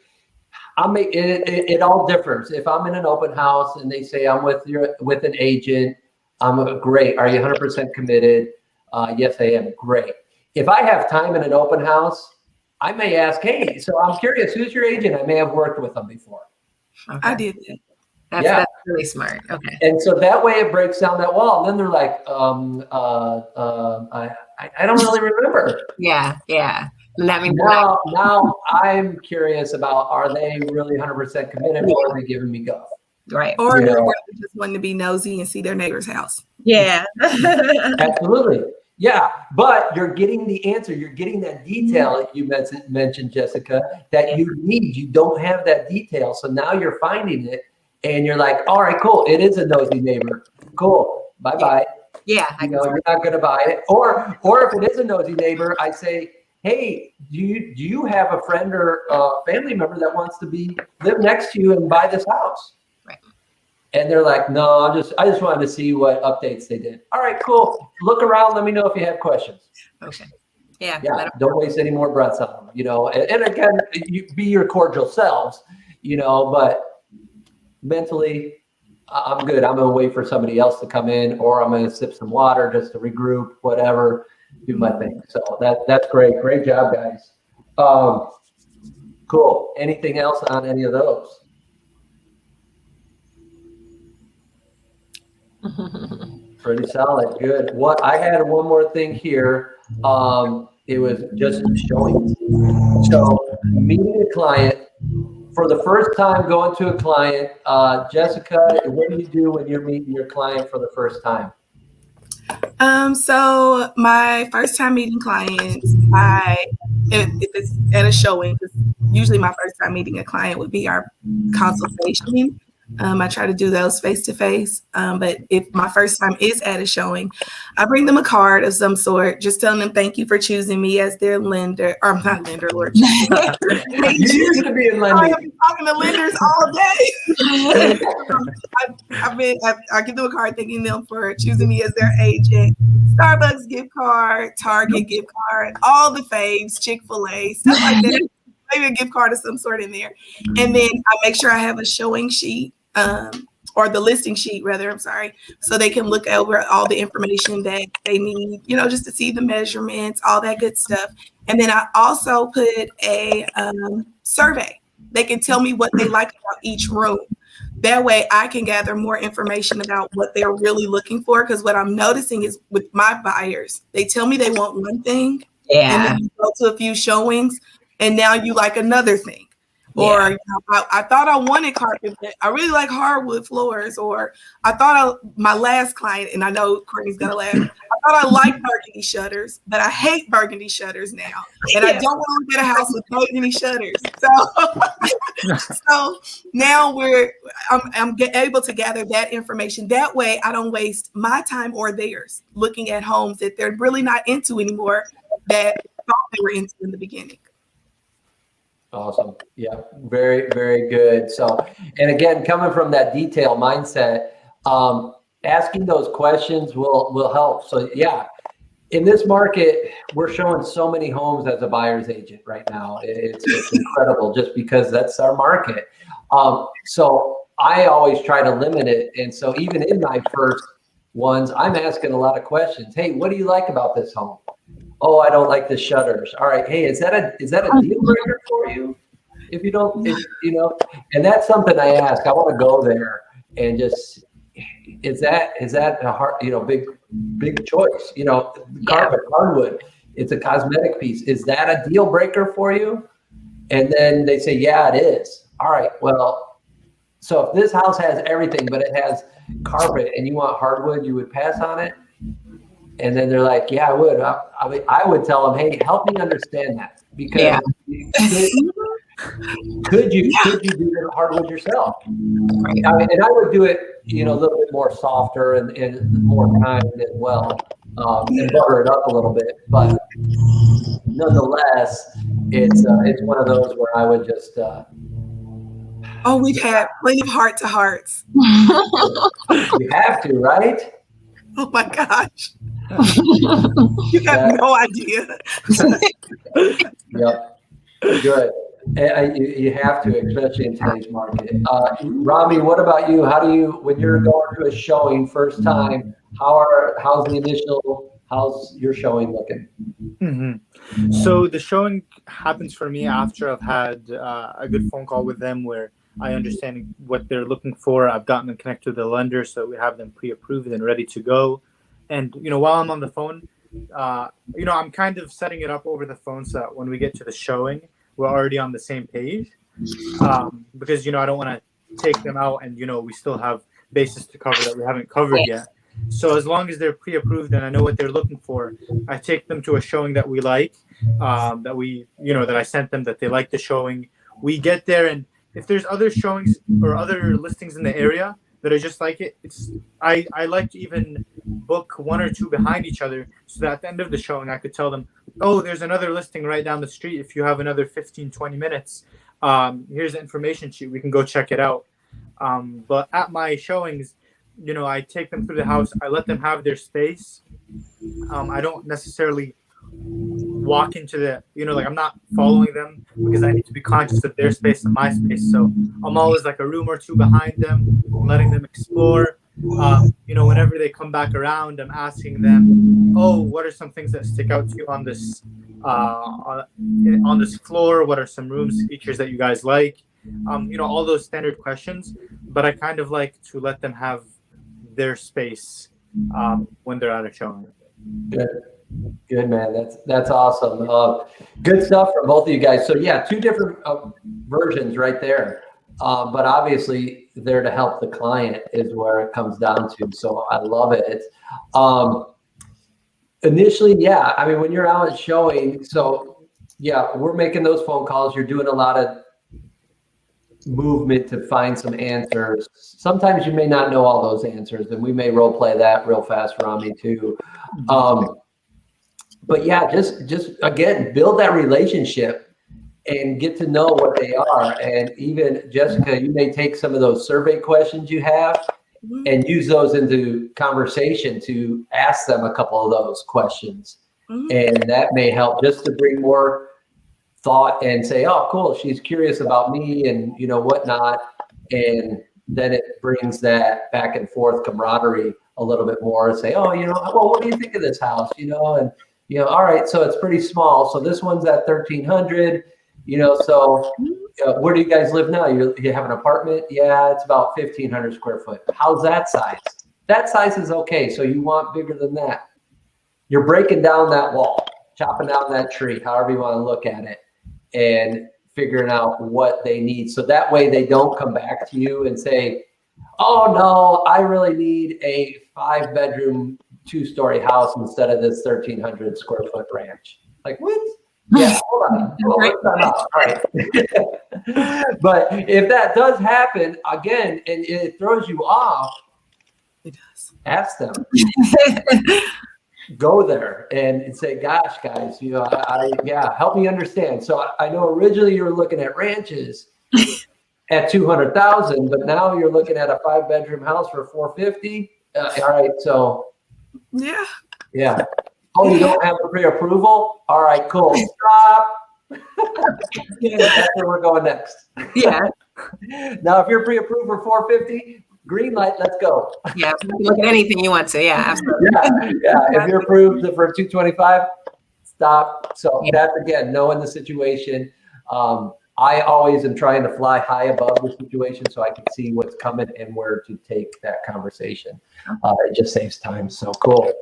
it all differs. If I'm in an open house and they say I'm with an agent, I'm great. Are you 100% committed? Yes, I am. Great. If I have time in an open house, I may ask, hey, so I'm curious, who's your agent? I may have worked with them before. Okay. I did that. That's really smart. Okay. And so that way it breaks down that wall. And then they're like, I don't really remember. Yeah. Yeah. And that means now I'm curious about, are they really 100% committed or are they giving me guff? right. Or they just wanting to be nosy and see their neighbor's house. Yeah. Absolutely. Yeah. But you're getting the answer. You're getting that detail you mentioned, Jessica, that you need. You don't have that detail. So now you're finding it and you're like, all right, cool. It is a nosy neighbor. Cool. Bye-bye. Yeah. You're not going to buy it. Or if it is a nosy neighbor, I say, hey, do you have a friend or a family member that wants to live next to you and buy this house? Right. And they're like, no, I just wanted to see what updates they did. All right, cool. Look around. Let me know if you have questions. Okay. Yeah. Don't waste any more breaths on them, and again, you be your cordial selves, but mentally, I'm good. I'm going to wait for somebody else to come in, or I'm going to sip some water just to regroup, whatever, do my thing. So that's great. Great job, guys. Cool. Anything else on any of those? Pretty solid. Good. I had one more thing here. It was just showing. So meeting a client for the first time, going to a client. Jessica, what do you do when you're meeting your client for the first time? So my first time meeting clients, if it's at a showing, because usually my first time meeting a client would be our consultation. I try to do those face to face. But if my first time is at a showing, I bring them a card of some sort, just telling them thank you for choosing me as their lender, or not lender, Lord. You used to be in lending. I've been talking to lenders all day. I give them a card thanking them for choosing me as their agent. Starbucks gift card, Target gift card, all the faves, Chick-fil-A, stuff like that. Maybe a gift card of some sort in there. And then I make sure I have a showing sheet, or the listing sheet rather, I'm sorry, so they can look over all the information that they need, just to see the measurements, all that good stuff. And then I also put a survey. They can tell me what they like about each room. That way I can gather more information about what they're really looking for. Because what I'm noticing is with my buyers, they tell me they want one thing. Yeah. And then you go to a few showings and now you like another thing. Or I thought I wanted carpet, but I really like hardwood floors. Or I thought my last client, and I know Courtney's gonna laugh, I thought I liked burgundy shutters, but I hate burgundy shutters now. And I don't want to get a house with burgundy shutters. So now I'm able to gather that information. That way I don't waste my time or theirs looking at homes that they're really not into anymore that thought they were into in the beginning. Awesome. Yeah, very, very good. So, and again, coming from that detail mindset, asking those questions will help. So yeah, in this market, we're showing so many homes as a buyer's agent right now. It's incredible just because that's our market. So I always try to limit it. And so even in my first ones, I'm asking a lot of questions. Hey, what do you like about this home? Oh, I don't like the shutters. All right. Hey, is that a deal breaker for you? If you don't, and that's something I ask. I want to go there and just, is that a hard, big choice? Carpet, hardwood, it's a cosmetic piece. Is that a deal breaker for you? And then they say, yeah, it is. All right, well, so if this house has everything, but it has carpet and you want hardwood, you would pass on it? And then they're like, yeah, I would. I would tell them, hey, help me understand that, because could you do the hardwood yourself? And I would do it, a little bit more softer and more kind as well, and butter it up a little bit. But nonetheless, it's one of those where I would just. We've had plenty of heart-to-hearts. You have to, right? Oh my gosh. You have no idea. Yep. Good. You have to, especially in today's market. Rami, what about you? How do you, when you're going to a showing first time, how's your showing looking? Mm-hmm. So the showing happens for me after I've had a good phone call with them where I understand what they're looking for. I've gotten them connected to the lender, so we have them pre-approved and ready to go. And, while I'm on the phone, I'm kind of setting it up over the phone so that when we get to the showing, we're already on the same page. Because, I don't want to take them out and, we still have bases to cover that we haven't covered yet. So as long as they're pre-approved and I know what they're looking for, I take them to a showing that we like, that I sent them, that they like the showing. We get there, and if there's other showings or other listings in the area that are just like it, I like to even book one or two behind each other so that at the end of the showing I could tell them, oh, there's another listing right down the street. If you have another 15-20 minutes, here's the information sheet, we can go check it out. But at my showings, I take them through the house, I let them have their space. I don't necessarily walk into the, I'm not following them because I need to be conscious of their space and my space. So I'm always like a room or two behind them, letting them explore. Whenever they come back around, I'm asking them, oh, what are some things that stick out to you on this on this floor? What are some rooms features that you guys like? All those standard questions, but I kind of like to let them have their space when they're at a showing. Good, man. That's awesome. Good stuff from both of you guys. So yeah, two different versions right there. But obviously there to help the client is where it comes down to. So I love it. Initially, yeah, I mean, when you're out at showing, so yeah, we're making those phone calls. You're doing a lot of movement to find some answers. Sometimes you may not know all those answers, and we may role play that real fast, Rami, too. But yeah, just again, build that relationship and get to know what they are. And even Jessica, you may take some of those survey questions you have and use those into conversation to ask them a couple of those questions. And that may help just to bring more thought and say, oh, cool, she's curious about me and, whatnot. And then it brings that back and forth camaraderie a little bit more and say, oh, well, what do you think of this house? And, all right, so it's pretty small. So this one's at 1,300, so where do you guys live now? You have an apartment? Yeah, it's about 1,500 square foot. How's that size? That size is okay. So you want bigger than that. You're breaking down that wall, chopping down that tree, however you want to look at it, and figuring out what they need. So that way they don't come back to you and say, oh no, I really need a 5-bedroom, 2-story house instead of this 1,300 square foot ranch. Like, what? Yeah, hold on. All right. But if that does happen again and it throws you off, It does. Ask them. Go there and say, gosh, guys, help me understand. So I know originally you were looking at ranches at 200,000, but now you're looking at a 5-bedroom house for 450. All right, so yeah. Oh, you don't have a pre-approval? All right, cool. Stop. That's where we're going next. Yeah. Now, if you're pre-approved for 450, green light, let's go. Yeah, look at anything you want to. Yeah, absolutely. Yeah. If you're approved for 225, stop. So that's, again, knowing the situation. I always am trying to fly high above the situation so I can see what's coming and where to take that conversation. It just saves time. So cool.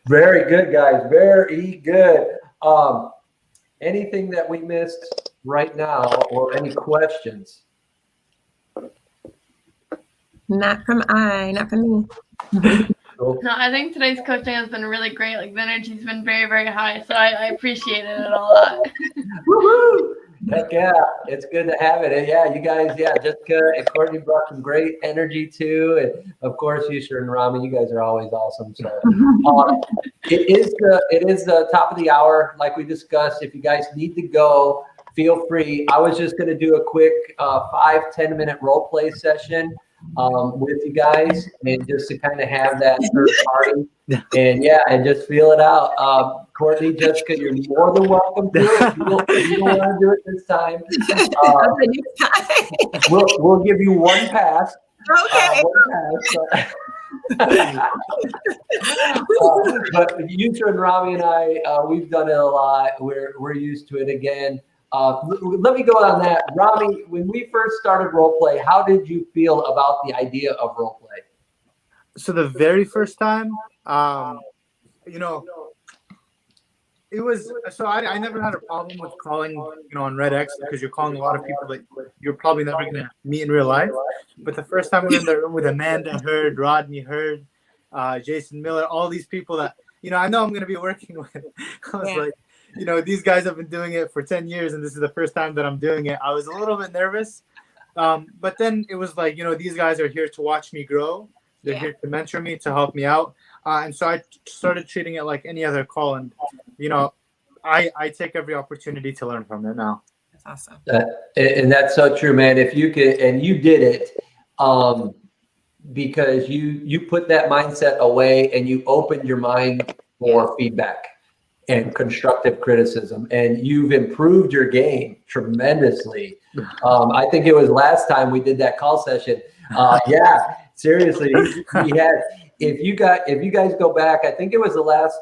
Very good, guys. Very good. Anything that we missed right now or any questions? Not from me. Cool. No, I think today's coaching has been really great. Like the energy's been very, very high. So I appreciated it a lot. Woo-hoo! Heck yeah, it's good to have it. And yeah, you guys, Jessica and Courtney brought some great energy too. And of course, Yusra and Rami, you guys are always awesome. So it is the top of the hour, like we discussed. If you guys need to go, feel free. I was just going to do a quick 5-10 minute role play session with you guys, and just to kind of have that third party and just feel it out. Courtney, Jessica, you're more than welcome to it. You don't want to do it this time. We'll give you one pass. Okay. But Yusra and Rami and I, we've done it a lot. We're used to it again. Let me go on that. Rami, when we first started role play, how did you feel about the idea of role play? So the very first time, it was, so I never had a problem with calling, on Red X, because you're calling a lot of people that you're probably never going to meet in real life. But the first time we were in the room with Amanda Heard, Rodney Heard, Jason Miller, all these people that, I know I'm going to be working with. I was like, these guys have been doing it for 10 years and this is the first time that I'm doing it. I was a little bit nervous. But then it was like, these guys are here to watch me grow. They're here to mentor me, to help me out. And so I started treating it like any other call. And, I take every opportunity to learn from it now. That's awesome. And that's so true, man. If you could, and you did it, because you put that mindset away and you opened your mind for feedback and constructive criticism, and you've improved your game tremendously. I think it was last time we did that call session. Seriously, we had. If you guys go back, I think it was the last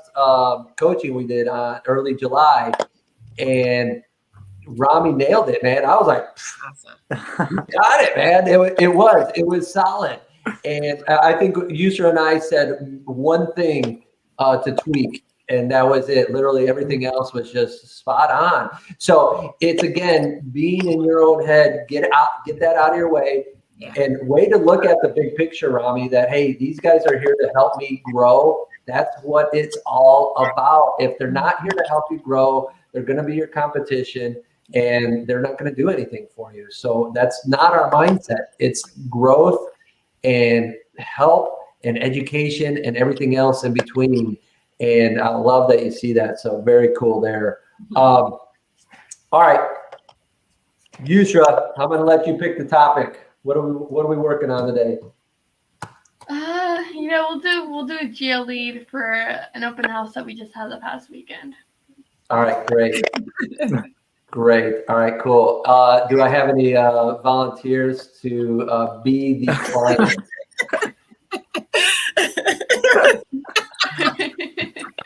coaching we did on early July, and Rami nailed it, man. I was like, awesome. You got it, man. It was solid. And I think Yusra and I said one thing to tweak, and that was it. Literally everything else was just spot on. So it's, again, being in your own head, get that out of your way. Yeah. And way to look at the big picture, Rami, that, hey, these guys are here to help me grow. That's what it's all about. If they're not here to help you grow, they're going to be your competition and they're not going to do anything for you. So that's not our mindset. It's growth and help and education and everything else in between. And I love that you see that. So very cool there. All right. Yusra, I'm going to let you pick the topic. What are we working on today? We'll do a geo lead for an open house that we just had the past weekend. All right, great. Great. All right, cool. Do I have any volunteers to be the client?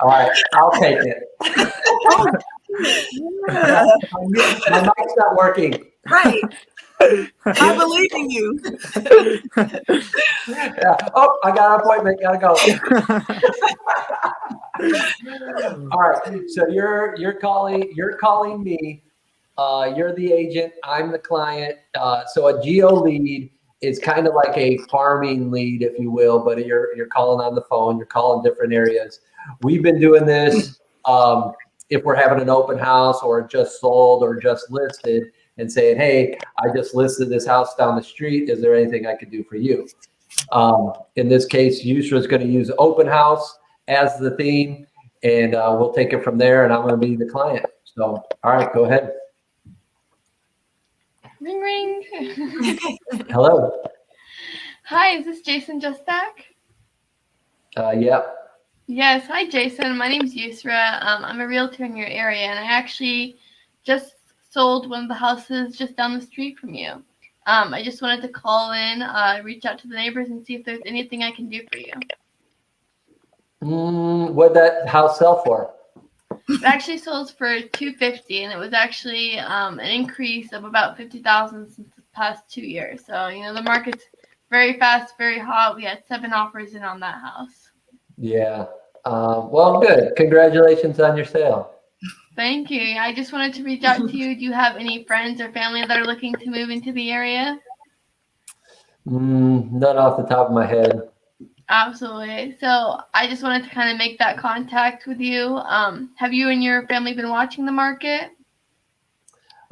All right, I'll take it. My mic's not working. Right. I believe in you. Yeah. Oh, I got an appointment. Gotta go. All right. So you're calling me. You're the agent. I'm the client. So a geo lead is kind of like a farming lead, if you will, but you're calling on the phone. You're calling different areas. We've been doing this. If we're having an open house or just sold or just listed, and saying, hey, I just listed this house down the street. Is there anything I could do for you? In this case, Yusra is going to use open house as the theme, and we'll take it from there, and I'm going to be the client. So, all right, go ahead. Ring, ring. Hello. Hi, is this Jason Justak? Yeah. Yes, hi, Jason. My name's Yusra. I'm a realtor in your area, and I actually just sold one of the houses just down the street from you. I just wanted to call in, reach out to the neighbors and see if there's anything I can do for you. What'd that house sell for? It actually sold for $250, and it was actually an increase of about 50,000 since the past 2 years. So the market's very fast, very hot. We had 7 offers in on that house. Yeah. Well, good. Congratulations on your sale. Thank you. I just wanted to reach out to you. Do you have any friends or family that are looking to move into the area? None off the top of my head. Absolutely. So I just wanted to kind of make that contact with you. Have you and your family been watching the market?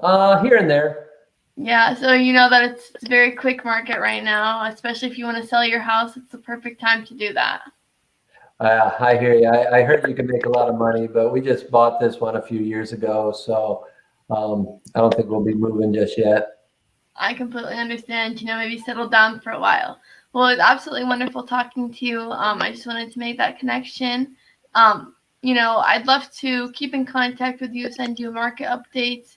Here and there. Yeah, so you know that it's a very quick market right now, especially if you want to sell your house. It's the perfect time to do that. I hear you. I heard you can make a lot of money, but we just bought this one a few years ago, so I don't think we'll be moving just yet. I completely understand. Maybe settle down for a while. Well, it's absolutely wonderful talking to you. I just wanted to make that connection. I'd love to keep in contact with you, send you market updates.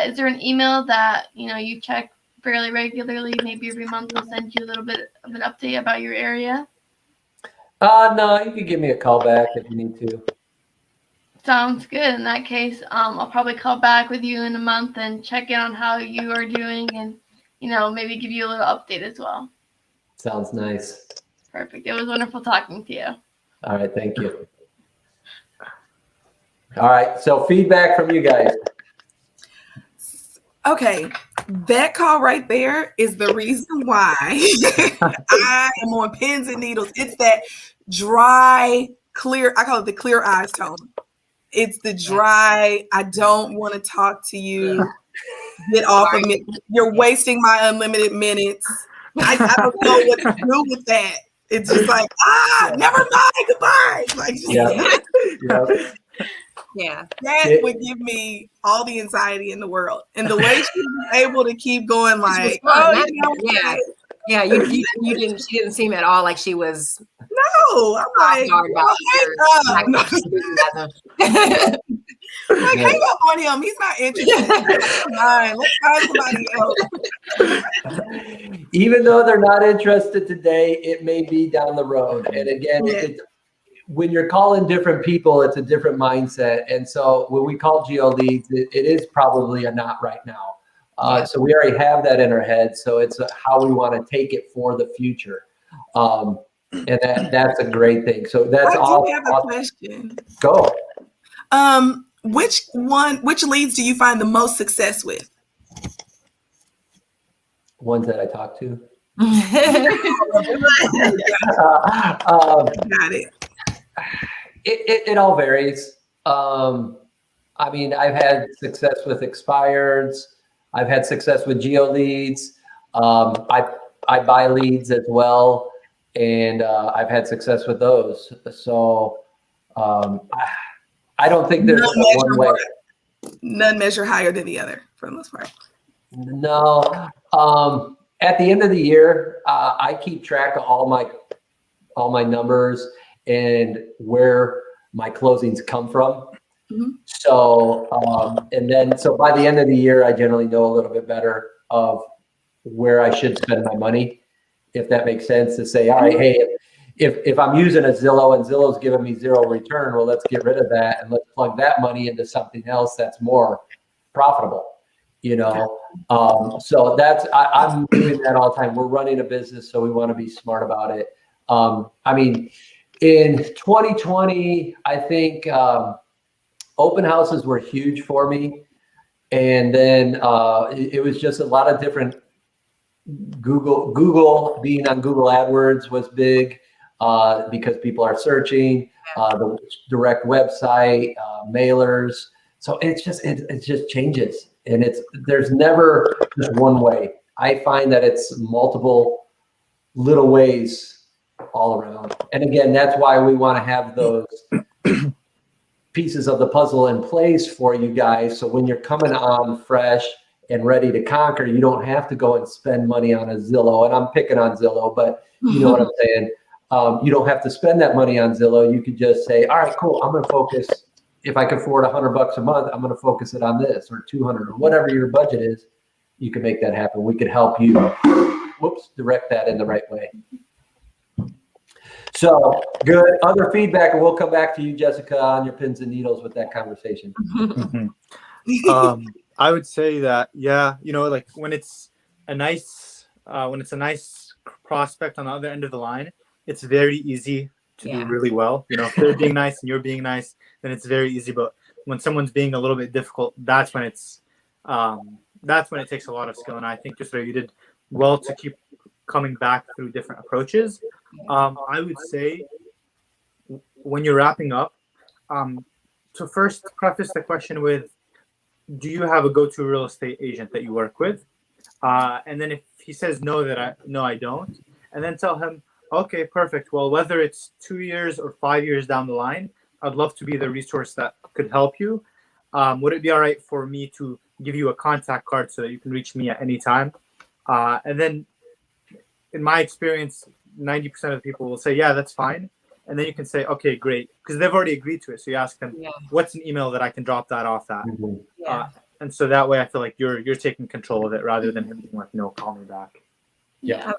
Is there an email that you check fairly regularly? Maybe every month we'll send you a little bit of an update about your area. No, you can give me a call back if you need to. Sounds good. In that case, I'll probably call back with you in a month and check in on how you are doing, and maybe give you a little update as well. Sounds nice. Perfect. It was wonderful talking to you. All right, thank you. All right, so feedback from you guys. Okay, that call right there is the reason why I am on pins and needles. It's that dry, clear, I call it the clear eyes tone. It's the dry, I don't want to talk to you. Get off of me. You're wasting my unlimited minutes. I don't know what to do with that. It's just like, never mind, goodbye. Like, Yeah. That would give me all the anxiety in the world. And the way she was able to keep going, like, yeah, you didn't. She didn't seem at all like she was. No, I'm like, hang up on him. He's not interested. Let's find somebody else. Even though they're not interested today, it may be down the road. And again, when you're calling different people, it's a different mindset. And so when we call geo leads, it is probably a not right now. So we already have that in our head. So it's how we want to take it for the future. And that's a great thing. So that's all. I do have a question. Go. Which leads do you find the most success with? Ones that I talk to. Got it. It all varies. I mean, I've had success with expireds. I've had success with geo leads. I buy leads as well, and I've had success with those. So I don't think there's one way. None measure higher than the other for the most part. No. At the end of the year, I keep track of all my numbers and where my closings come from. Mm-hmm. So, so by the end of the year, I generally know a little bit better of where I should spend my money, if that makes sense, to say, all right, hey, if I'm using a Zillow and Zillow's giving me 0 return, well, let's get rid of that and let's plug that money into something else that's more profitable, So I'm doing that all the time. We're running a business, so we want to be smart about it. I mean, in 2020, I think open houses were huge for me. And then it was just a lot of different Google being on Google AdWords was big because people are searching, the direct website, mailers. So it just changes. And there's never just one way. I find that it's multiple little ways all around. And again, that's why we want to have those pieces of the puzzle in place for you guys. So when you're coming on fresh and ready to conquer, you don't have to go and spend money on a Zillow. And I'm picking on Zillow, but you know what I'm saying? You don't have to spend that money on Zillow. You could just say, all right, cool. I'm going to focus. If I can afford $100 a month, I'm going to focus it on this, or 200, or whatever your budget is. You can make that happen. We could help you direct that in the right way. So good. Other feedback, and we'll come back to you, Jessica, on your pins and needles with that conversation. I would say that, yeah, like when it's a nice prospect on the other end of the line, it's very easy to do really well. If they're being nice and you're being nice, then it's very easy. But when someone's being a little bit difficult, that's when it takes a lot of skill. And I think just you did well to keep coming back through different approaches. I would say when you're wrapping up, to first preface the question with, do you have a go-to real estate agent that you work with? And then if he says no, I don't. And then tell him, okay, perfect. Well, whether it's 2 years or 5 years down the line, I'd love to be the resource that could help you. Would it be all right for me to give you a contact card so that you can reach me at any time? And then in my experience, 90% of the people will say, yeah, that's fine. And then you can say, okay, great. Because they've already agreed to it. So you ask them, what's an email that I can drop that off at? And so that way I feel like you're taking control of it rather than him being like, no, call me back. Yeah.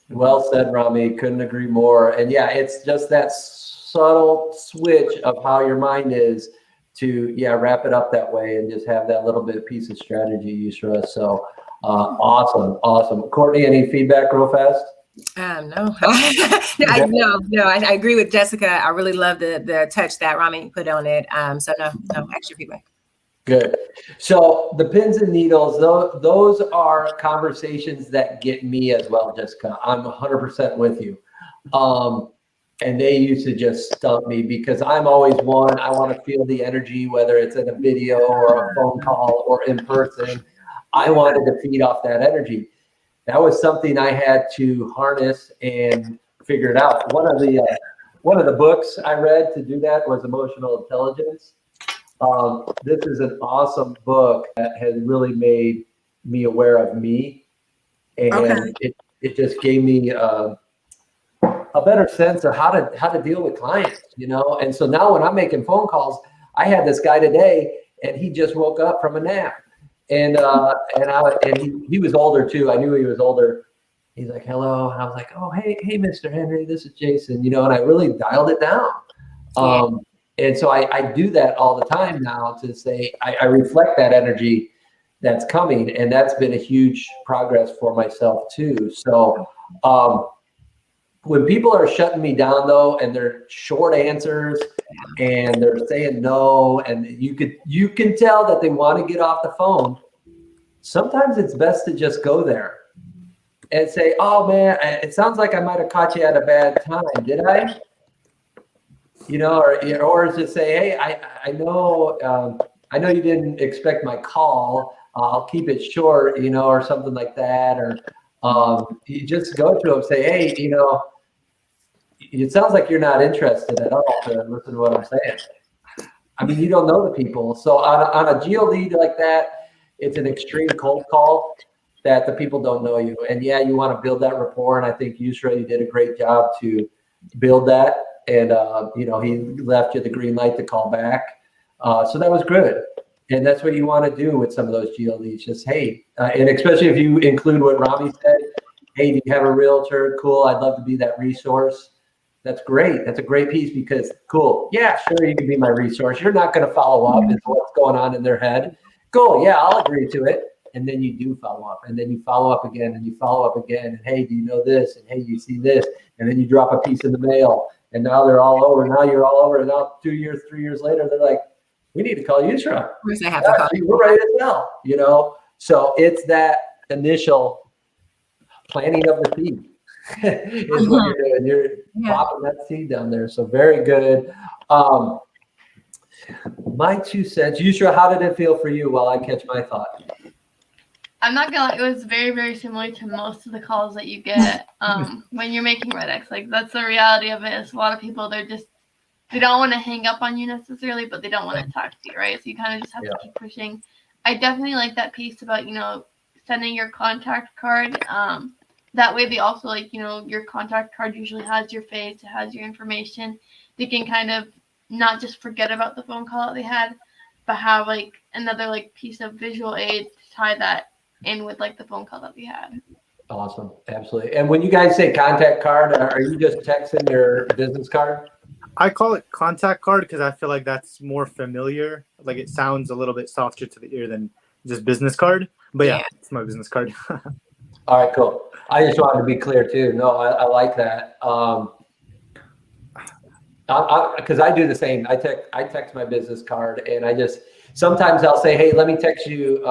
Well said, Rami. Couldn't agree more. And yeah, it's just that subtle switch of how your mind is to, wrap it up that way and just have that little bit piece of strategy, Yusra. So awesome. Courtney, any feedback real fast? No. I agree with Jessica. I really love the touch that Rami put on it. So no extra feedback. Good. So the pins and needles, those are conversations that get me as well, Jessica. I'm 100% with you. And they used to just stump me because I'm always one. I want to feel the energy, whether it's in a video or a phone call or in person. I wanted to feed off that energy. That was something I had to harness and figure it out. One of the books I read to do that was Emotional Intelligence. This is an awesome book that has really made me aware of me, and it just gave me a better sense of how to deal with clients, And so now when I'm making phone calls, I had this guy today, and he just woke up from a nap. And he was older too. I knew he was older. He's like, hello. And I was like, oh, hey, Mr. Henry, this is Jason, and I really dialed it down. And so I do that all the time now to say, I reflect that energy that's coming. And that's been a huge progress for myself too. So when people are shutting me down though, and they're short answers and they're saying no, and you can tell that they want to get off the phone, sometimes it's best to just go there and say, oh man, it sounds like I might have caught you at a bad time. Did I? Or just say, hey, I know you didn't expect my call. I'll keep it short, or something like that. Or you just go to them, say, hey, it sounds like you're not interested at all to listen to what I'm saying. I mean, you don't know the people. So on a geo lead like that, it's an extreme cold call that the people don't know you. And you want to build that rapport. And I think Yusra, you did a great job to build that. And, he left you the green light to call back. So that was good. And that's what you want to do with some of those geo leads. Just, hey, and especially if you include what Rami said, hey, do you have a realtor? Cool. I'd love to be that resource. That's great. That's a great piece because cool. Yeah, sure. You can be my resource. You're not going to follow up into what's going on in their head. Cool. Yeah, I'll agree to it. And then you do follow up, and then you follow up again, and you follow up again. And hey, do you know this? And hey, you see this? And then you drop a piece in the mail, and now they're all over. Now you're all over. And now 2 years, 3 years later, they're like, we need to call Yusra. We're ready to sell, So it's that initial planting of the seed is what you're doing. You're popping that seed down there. So very good. My 2 cents. Yusra, how did it feel for you while I catch my thought? I'm not gonna lie, it was very, very similar to most of the calls that you get when you're making Red X. Like, that's the reality of it. Is a lot of people, they don't want to hang up on you necessarily, but they don't want to talk to you, right? So you kind of just have to keep pushing. I definitely like that piece about, sending your contact card. That way they also your contact card usually has your face, it has your information. They can kind of not just forget about the phone call that they had, but have another piece of visual aid to tie that in with the phone call that we had. Awesome. Absolutely. And when you guys say contact card, are you just texting your business card? I call it contact card because I feel like that's more familiar. Like it sounds a little bit softer to the ear than just business card. But yeah, it's my business card. All right, cool. I just wanted to be clear too. No, I like that. Because I do the same. I text my business card, and sometimes I'll say, hey, let me text you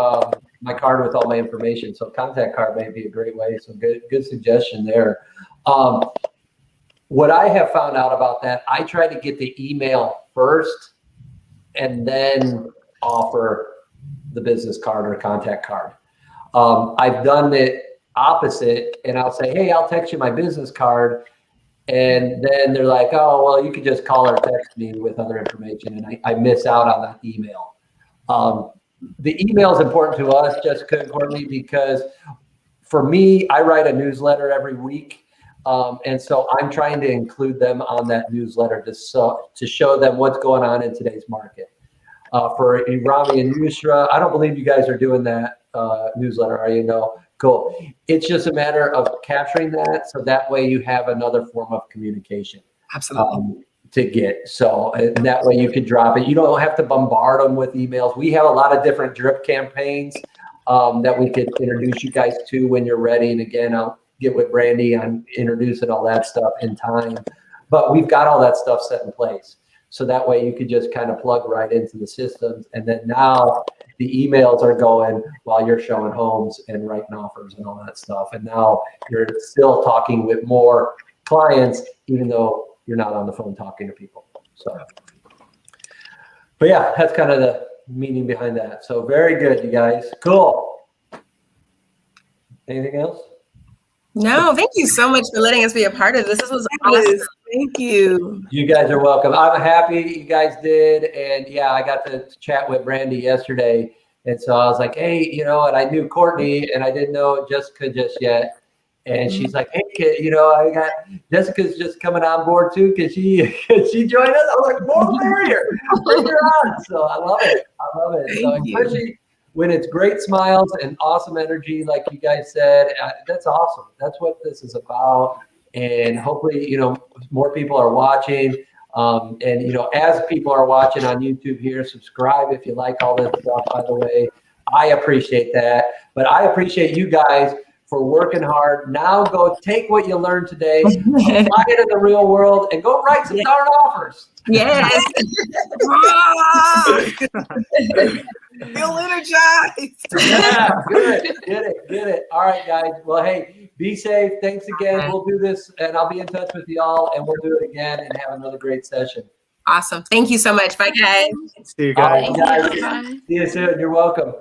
my card with all my information. So contact card may be a great way. So good suggestion there. What I have found out about that, I try to get the email first and then offer the business card or contact card. I've done it opposite, and I'll say, hey, I'll text you my business card. And then they're like, oh, well, you could just call or text me with other information. And I miss out on that email. The email is important to us, Jessica and Courtney, because for me, I write a newsletter every week. And so I'm trying to include them on that newsletter to show them what's going on in today's market. For Rami and Yusra, I don't believe you guys are doing that newsletter, are you? No. Cool. It's just a matter of capturing that, so that way you have another form of communication. Absolutely. To get. So and that way you could drop it. You don't have to bombard them with emails. We have a lot of different drip campaigns that we could introduce you guys to when you're ready. And again, I'll get with Brandy on introducing all that stuff in time. But we've got all that stuff set in place. So that way you could just kind of plug right into the systems. And then now the emails are going while you're showing homes and writing offers and all that stuff. And now you're still talking with more clients, even though you're not on the phone talking to people. So, but yeah, that's kind of the meaning behind that. So very good, you guys. Cool. Anything else? No, thank you so much for letting us be a part of this. This was awesome. Thank you. You guys are welcome. I'm happy you guys did. And yeah, I got to chat with Brandy yesterday. And so I was like, hey, and I knew Courtney and I didn't know Jessica just yet. And she's like, hey, kid, I got Jessica's just coming on board too. Can she join us? I was like, more merrier. Bring her on. So I love it. So especially when it's great smiles and awesome energy, like you guys said, that's awesome. That's what this is about. And hopefully, more people are watching. And, as people are watching on YouTube here, subscribe if you like all this stuff, by the way. I appreciate that. But I appreciate you guys for working hard. Now go take what you learned today, apply it in the real world, and go write some darn offers. Yes. Feel energized. Yeah, good. Get it. All right, guys. Well, hey, be safe. Thanks again. We'll do this, and I'll be in touch with y'all, and we'll do it again and have another great session. Awesome. Thank you so much. Bye, guys. See you guys. All right, guys. See you soon. You're welcome.